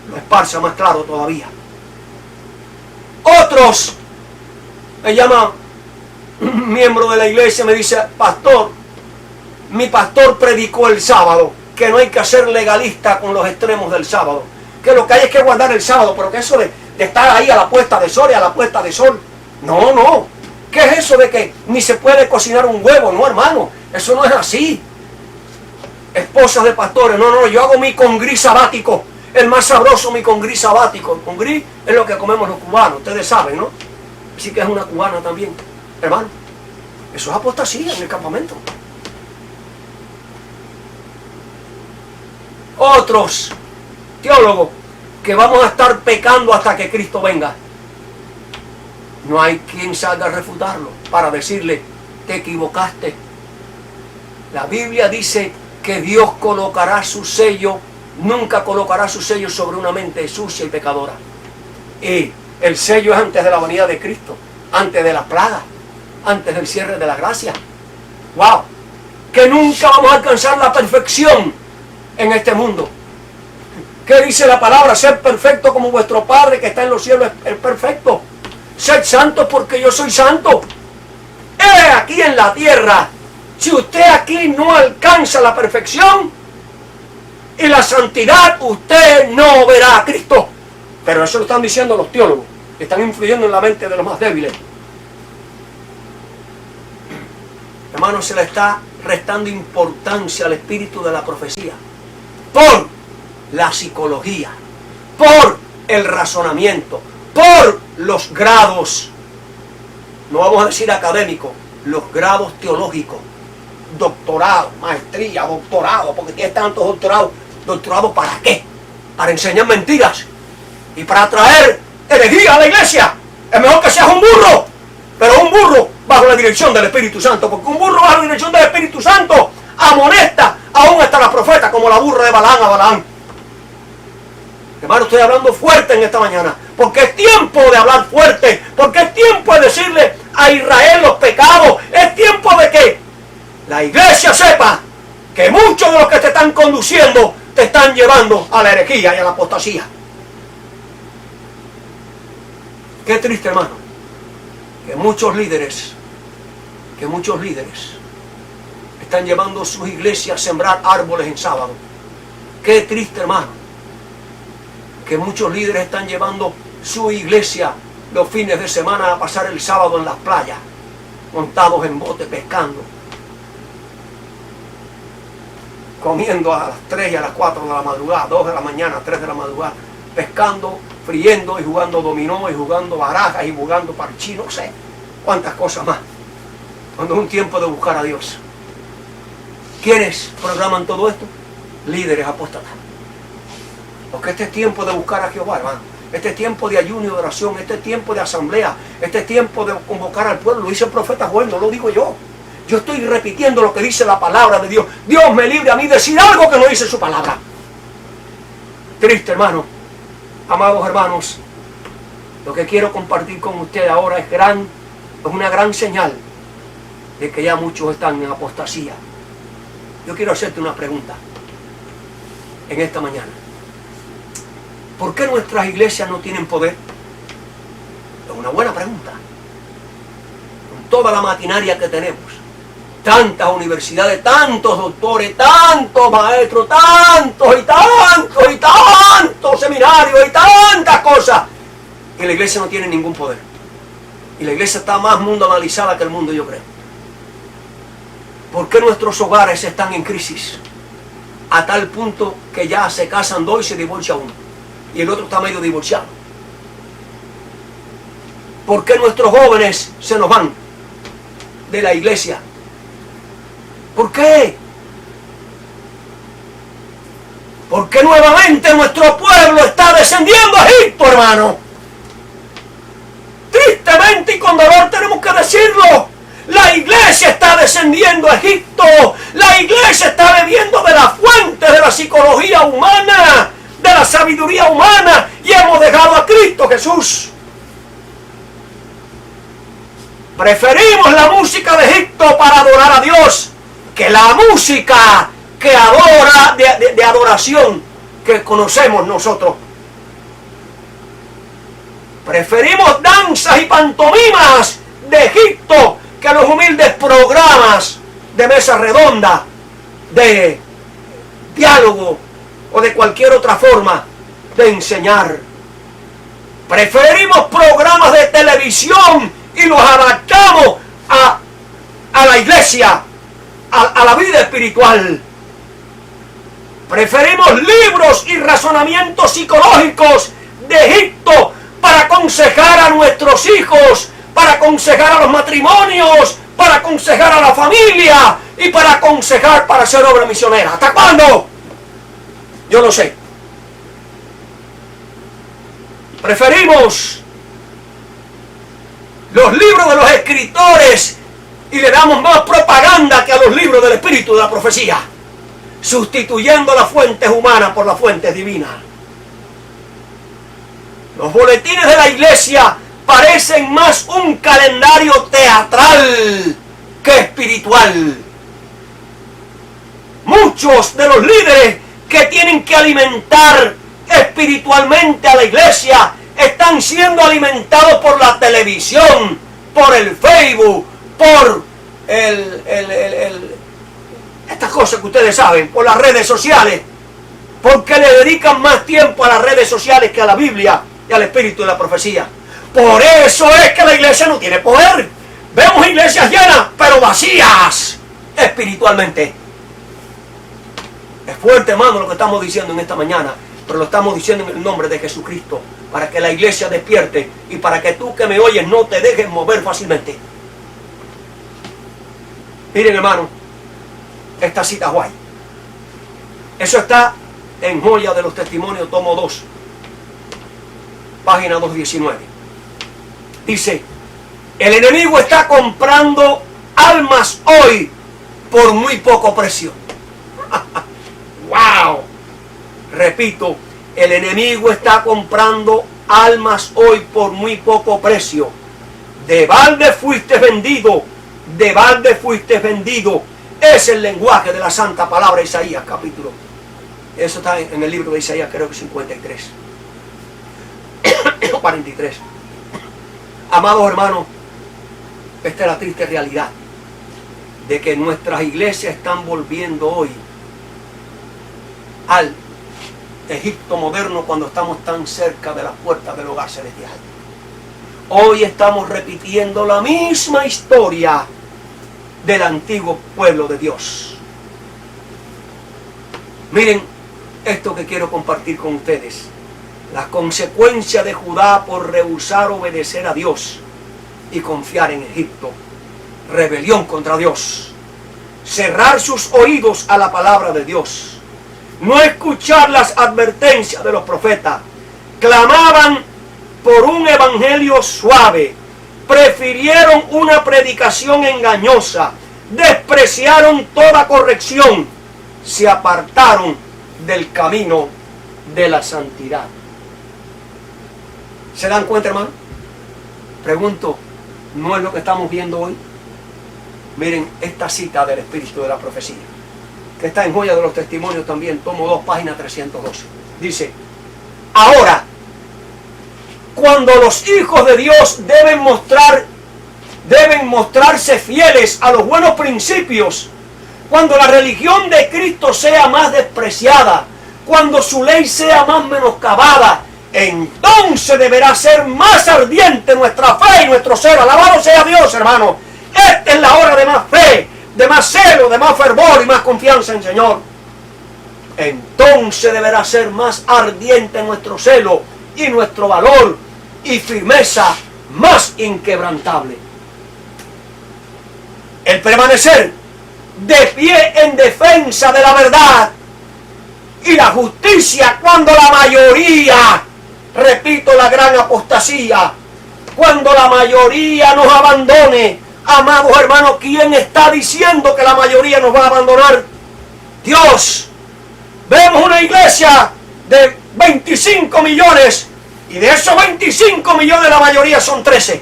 lo esparza más claro todavía. Otros me llaman un miembro de la iglesia, me dice: pastor, mi pastor predicó el sábado que no hay que ser legalista con los extremos del sábado, que lo que hay es que guardar el sábado, pero que eso de estar ahí a la puesta de sol y a la puesta de sol, no, ¿qué es eso de que ni se puede cocinar un huevo? No, hermano, eso no es así. Esposas de pastores, no, yo hago mi congrí sabático, el más sabroso, mi congrí sabático. El congrí es lo que comemos los cubanos, ustedes saben, ¿no? Así que es una cubana también, hermano. Eso es apostasía en el campamento. Otros teólogos que vamos a estar pecando hasta que Cristo venga. No hay quien salga a refutarlo para decirle: te equivocaste. La Biblia dice que Dios colocará su sello, nunca colocará su sello sobre una mente sucia y pecadora. Y el sello es antes de la venida de Cristo, antes de la plaga, antes del cierre de la gracia. ¡Wow! Que nunca vamos a alcanzar la perfección en este mundo. ¿Qué dice la palabra? Ser perfecto como vuestro Padre que está en los cielos es perfecto. Sed santos porque yo soy santo. He aquí en la tierra. Si usted aquí no alcanza la perfección y la santidad, usted no verá a Cristo. Pero eso lo están diciendo los teólogos, que están influyendo en la mente de los más débiles. Hermano, se le está restando importancia al espíritu de la profecía por la psicología, por el razonamiento, por los grados, no vamos a decir académicos, los grados teológicos, doctorado, maestría, doctorado, porque tienes tantos doctorados. ¿Doctorado para qué? Para enseñar mentiras y para traer herejía a la iglesia. Es mejor que seas un burro, pero un burro bajo la dirección del Espíritu Santo, porque un burro bajo la dirección del Espíritu Santo amonesta aún hasta la profeta, como la burra de Balaam a Balaam. Hermano, estoy hablando fuerte en esta mañana, porque es tiempo de hablar fuerte, porque es tiempo de decirle a Israel los pecados, es tiempo de que la iglesia sepa que muchos de los que te están conduciendo te están llevando a la herejía y a la apostasía. Qué triste, hermano, que muchos líderes están llevando sus iglesias a sembrar árboles en sábado. Qué triste, hermano, que muchos líderes están llevando su iglesia los fines de semana a pasar el sábado en las playas, montados en bote pescando, comiendo a las 3 y a las 4 de la madrugada, 2 de la mañana, 3 de la madrugada, pescando, friendo y jugando dominó y jugando barajas y jugando parchís, no sé cuántas cosas más, cuando es un tiempo de buscar a Dios. ¿Quiénes programan todo esto? Líderes apóstatas. Porque este es tiempo de buscar a Jehová, hermano. Este es tiempo de ayuno y de oración, este es tiempo de asamblea, este es tiempo de convocar al pueblo. Lo dice el profeta Joel, no lo digo yo. Yo estoy repitiendo lo que dice la palabra de Dios. Dios me libre a mí de decir algo que no dice su palabra. Triste, hermano. Amados hermanos, lo que quiero compartir con ustedes ahora es una gran señal de que ya muchos están en apostasía. Yo quiero hacerte una pregunta en esta mañana. ¿Por qué nuestras iglesias no tienen poder? Es una buena pregunta. Con toda la maquinaria que tenemos, tantas universidades, tantos doctores, tantos maestros, tantos seminarios y tantas cosas, y la iglesia no tiene ningún poder. Y la iglesia está más mundanalizada que el mundo, yo creo. ¿Por qué nuestros hogares están en crisis? A tal punto que ya se casan dos y se divorcia uno, y el otro está medio divorciado. ¿Por qué nuestros jóvenes se nos van de la iglesia? ¿Por qué? Porque nuevamente nuestro pueblo está descendiendo a Egipto, hermano. Tristemente y con dolor tenemos que decirlo. La iglesia está descendiendo a Egipto. La iglesia está bebiendo de la fuente de la psicología humana, de la sabiduría humana, y hemos dejado a Cristo Jesús. Preferimos la música de Egipto para adorar a Dios que la música que adora, de adoración que conocemos nosotros. Preferimos danzas y pantomimas de Egipto que los humildes programas de mesa redonda, de diálogo o de cualquier otra forma de enseñar. Preferimos programas de televisión y los adaptamos a la iglesia, a la vida espiritual. Preferimos libros y razonamientos psicológicos de Egipto para aconsejar a nuestros hijos, para aconsejar a los matrimonios, para aconsejar a la familia y para aconsejar para hacer obra misionera. ¿Hasta cuándo? Yo no sé. Preferimos los libros de los escritores y le damos más propaganda que a los libros del espíritu de la profecía, sustituyendo las fuentes humanas por las fuentes divinas. Los boletines de la iglesia parecen más un calendario teatral que espiritual. Muchos de los líderes que tienen que alimentar espiritualmente a la iglesia están siendo alimentados por la televisión, por el Facebook, por estas cosas que ustedes saben, por las redes sociales, porque le dedican más tiempo a las redes sociales que a la Biblia y al espíritu de la profecía. Por eso es que la iglesia no tiene poder. Vemos iglesias llenas, pero vacías espiritualmente. Es fuerte, hermano, lo que estamos diciendo en esta mañana, pero lo estamos diciendo en el nombre de Jesucristo, para que la iglesia despierte y para que tú que me oyes no te dejes mover fácilmente. Miren, hermano, esta cita es guay. Eso está en Joya de los Testimonios, tomo 2, página 219. Dice: el enemigo está comprando almas hoy por muy poco precio. ¡Wow! Repito, el enemigo está comprando almas hoy por muy poco precio. De balde fuiste vendido, de balde fuiste vendido. Es el lenguaje de la santa palabra, Isaías capítulo. Eso está en el libro de Isaías, creo que 53. 43. Amados hermanos, esta es la triste realidad de que nuestras iglesias están volviendo hoy al Egipto moderno cuando estamos tan cerca de las puertas del hogar celestial. Hoy estamos repitiendo la misma historia del antiguo pueblo de Dios. Miren esto que quiero compartir con ustedes. Las consecuencias de Judá por rehusar obedecer a Dios y confiar en Egipto. Rebelión contra Dios. Cerrar sus oídos a la palabra de Dios. No escuchar las advertencias de los profetas. Clamaban por un evangelio suave. Prefirieron una predicación engañosa. Despreciaron toda corrección. Se apartaron del camino de la santidad. ¿Se dan cuenta, hermano? Pregunto, ¿no es lo que estamos viendo hoy? Miren esta cita del espíritu de la profecía, que está en Joya de los Testimonios también, tomo 2, página 312. Dice: ahora, cuando los hijos de Dios deben mostrarse fieles a los buenos principios, cuando la religión de Cristo sea más despreciada, cuando su ley sea más menoscabada, entonces deberá ser más ardiente nuestra fe y nuestro celo. Alabado sea Dios, hermano. Esta es la hora de más fe, de más celo, de más fervor y más confianza en el Señor. Entonces deberá ser más ardiente nuestro celo y nuestro valor y firmeza más inquebrantable. El permanecer de pie en defensa de la verdad y la justicia cuando la mayoría, repito, la gran apostasía, cuando la mayoría nos abandone. Amados hermanos, ¿quién está diciendo que la mayoría nos va a abandonar? Dios. Vemos una iglesia de 25 millones y de esos 25 millones la mayoría son 13.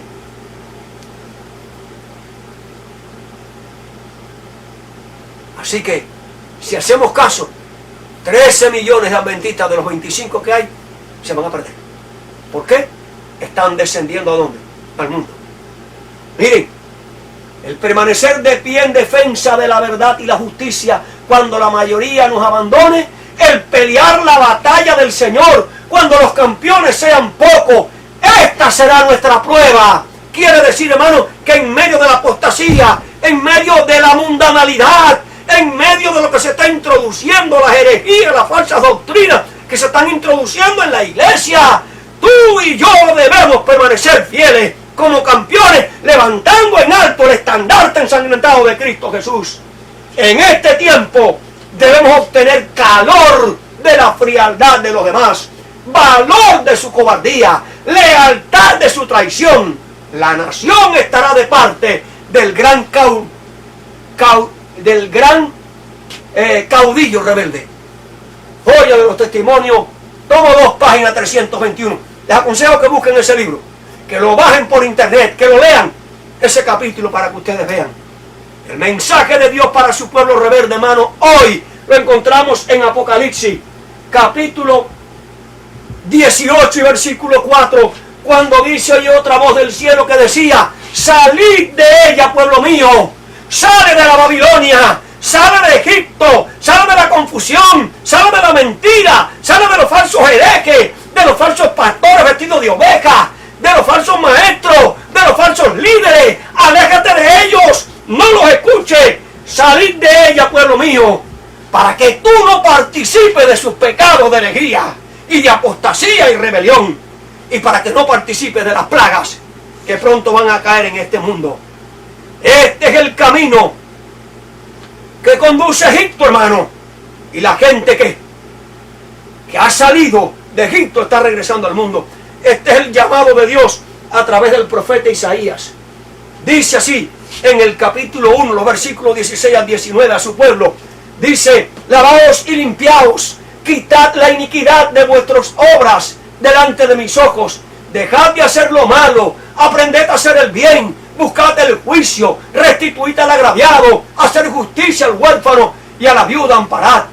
Así que, si hacemos caso, 13 millones de adventistas de los 25 que hay, se van a perder. ¿Por qué? Están descendiendo ¿a dónde? Al mundo. Miren, el permanecer de pie en defensa de la verdad y la justicia cuando la mayoría nos abandone, el pelear la batalla del Señor cuando los campeones sean pocos, esta será nuestra prueba. Quiere decir, hermano, que en medio de la apostasía, en medio de la mundanalidad, en medio de lo que se está introduciendo, las herejías, las falsas doctrinas que se están introduciendo en la iglesia, tú y yo debemos permanecer fieles como campeones, levantando en alto el estandarte ensangrentado de Cristo Jesús. En este tiempo debemos obtener calor de la frialdad de los demás, valor de su cobardía, lealtad de su traición. La nación estará de parte del gran caudillo rebelde. Joya de los testimonios, tomo 2 páginas 321. Les aconsejo que busquen ese libro, que lo bajen por internet, que lo lean, ese capítulo para que ustedes vean. El mensaje de Dios para su pueblo rebelde, hermano, hoy lo encontramos en Apocalipsis, capítulo 18 y versículo 4, cuando dice: oye otra voz del cielo que decía: salid de ella, pueblo mío, sale de la Babilonia, sale de Egipto, sale de la confusión, sale de la mentira, sale de los falsos herejes, de los falsos pastores vestidos de ovejas, de los falsos maestros, de los falsos líderes. Aléjate de ellos, no los escuches. Salid de ella, pueblo mío, para que tú no participes de sus pecados de herejía y de apostasía y rebelión, y para que no participes de las plagas que pronto van a caer en este mundo. Este es el camino que conduce a Egipto, hermano, y la gente que ha salido de Egipto está regresando al mundo. Este es el llamado de Dios a través del profeta Isaías. Dice así en el capítulo 1, los versículos 16 al 19 a su pueblo. Dice: lavaos y limpiaos, quitad la iniquidad de vuestras obras delante de mis ojos, dejad de hacer lo malo, aprended a hacer el bien, buscad el juicio, restituid al agraviado, hacer justicia al huérfano y a la viuda amparad.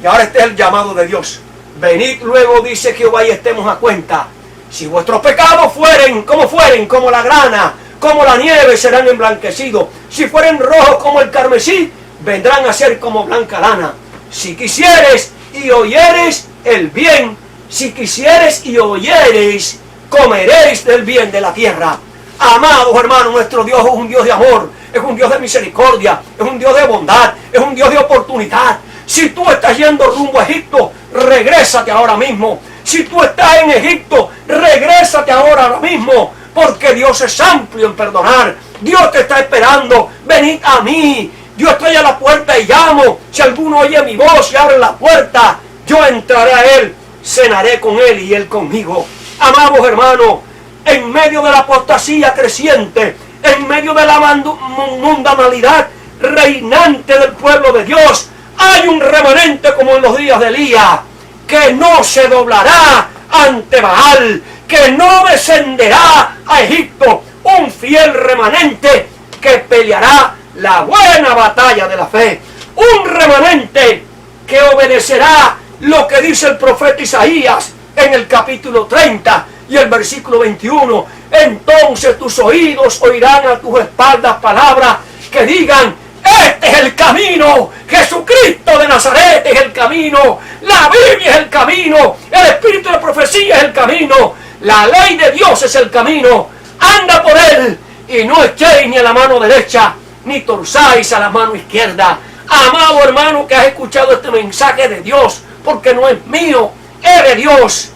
Y ahora este es el llamado de Dios. Venid luego, dice Jehová, y estemos a cuenta. Si vuestros pecados fueren, como la grana, como la nieve, serán emblanquecidos. Si fueren rojos como el carmesí, vendrán a ser como blanca lana. Si quisieres y oyeres el bien, si quisieres y oyeres, comeréis del bien de la tierra. Amados hermanos, nuestro Dios es un Dios de amor, es un Dios de misericordia, es un Dios de bondad, es un Dios de oportunidad. Si tú estás yendo rumbo a Egipto, regrésate ahora mismo. Si tú estás en Egipto, regrésate ahora mismo, porque Dios es amplio en perdonar. Dios te está esperando. Venid a mí. Yo estoy a la puerta y llamo. Si alguno oye mi voz y abre la puerta, yo entraré a él, cenaré con él y él conmigo. Amados hermanos, en medio de la apostasía creciente, en medio de la mundanalidad reinante del pueblo de Dios, hay un remanente como en los días de Elías, que no se doblará ante Baal, que no descenderá a Egipto, un fiel remanente que peleará la buena batalla de la fe, un remanente que obedecerá lo que dice el profeta Isaías en el capítulo 30 y el versículo 21. Entonces tus oídos oirán a tus espaldas palabras que digan: este es el camino, Jesucristo de Nazaret es el camino, la Biblia es el camino, el espíritu de profecía es el camino, la ley de Dios es el camino. Anda por él y no echéis ni a la mano derecha ni torzáis a la mano izquierda. Amado hermano que has escuchado este mensaje de Dios, porque no es mío, es de Dios,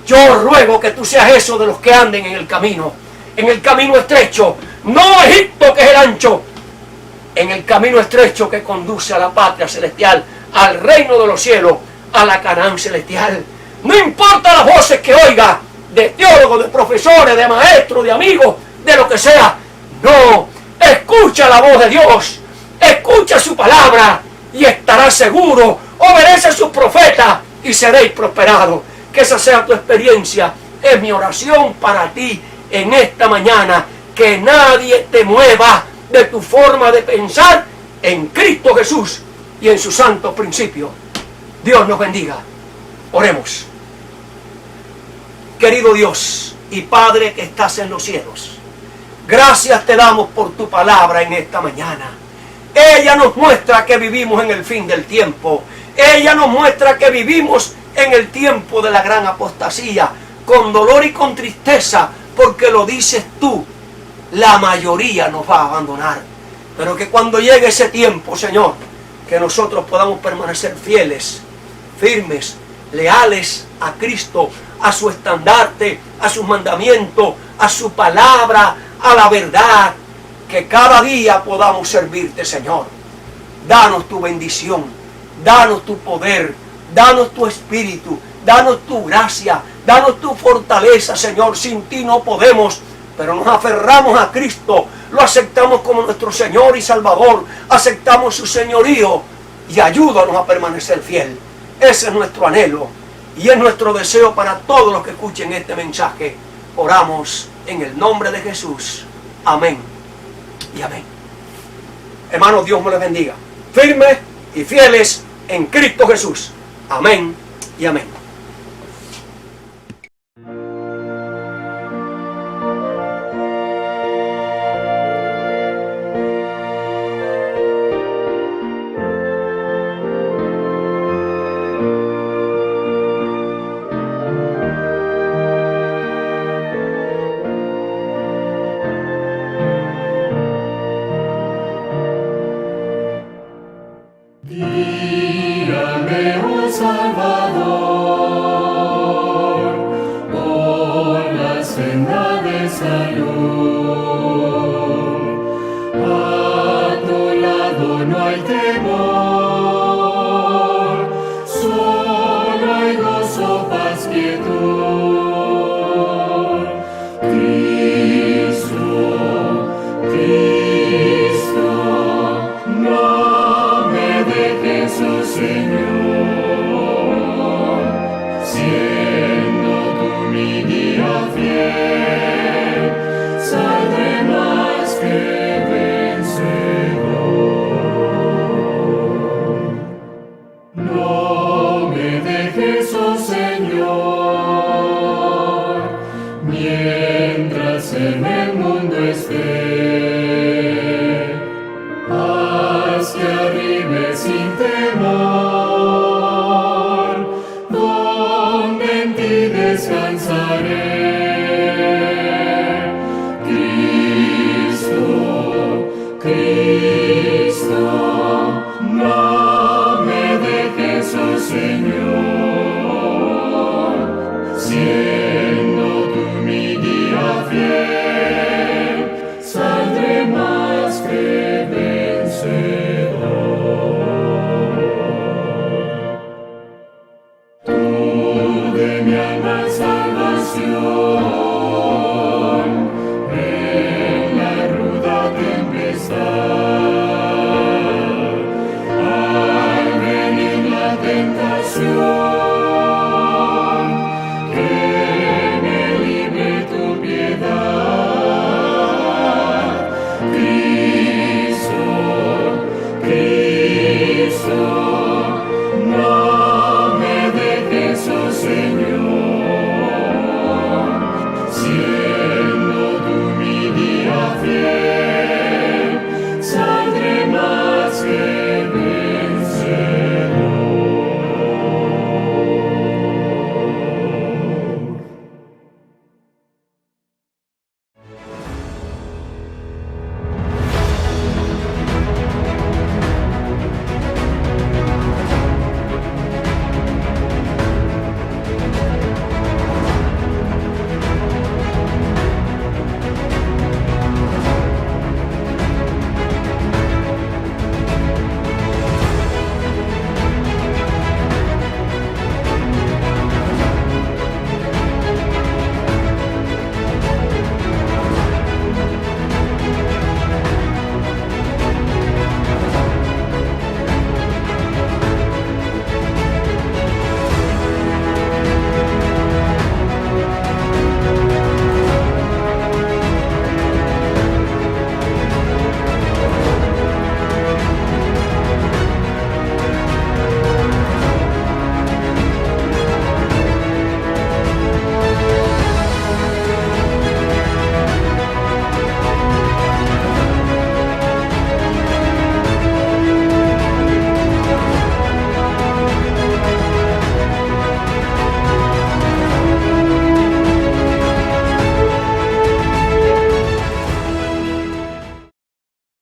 yo ruego que tú seas eso de los que anden en el camino estrecho, no Egipto que es el ancho, en el camino estrecho que conduce a la patria celestial, al reino de los cielos, a la Canaán celestial. No importa las voces que oiga, de teólogos, de profesores, de maestros, de amigos, de lo que sea, no, escucha la voz de Dios, escucha su palabra y estarás seguro. Obedece a sus profetas y seréis prosperados. Que esa sea tu experiencia. Es mi oración para ti en esta mañana. Que nadie te mueva de tu forma de pensar en Cristo Jesús y en su santo principio. Dios nos bendiga. Oremos. Querido Dios y Padre que estás en los cielos, gracias te damos por tu palabra en esta mañana. Ella nos muestra que vivimos en el fin del tiempo. Ella nos muestra que vivimos en el tiempo de la gran apostasía, con dolor y con tristeza, porque lo dices tú, la mayoría nos va a abandonar. Pero que cuando llegue ese tiempo, Señor, que nosotros podamos permanecer fieles, firmes, leales a Cristo, a su estandarte, a sus mandamientos, a su palabra, a la verdad, que cada día podamos servirte, Señor. Danos tu bendición, danos tu poder, danos tu espíritu, danos tu gracia, danos tu fortaleza, Señor. Sin ti no podemos, pero nos aferramos a Cristo, lo aceptamos como nuestro Señor y Salvador, aceptamos su señorío y ayúdanos a permanecer fiel. Ese es nuestro anhelo y es nuestro deseo para todos los que escuchen este mensaje. Oramos en el nombre de Jesús. Amén y amén. Hermanos, Dios me les bendiga. Firmes y fieles en Cristo Jesús. Amén y amén. Guíame, oh Salvador, por la senda de salud. A tu lado no hay temor, solo hay gozo, paz, quietud. Cristo, no me dejes, oh Señor, siendo tú mi guía fiel, saldré más que vencedor. No me dejes, oh Señor, mientras en el mundo esté. Haz que arribe sin temor, donde en ti descansaré. Cristo,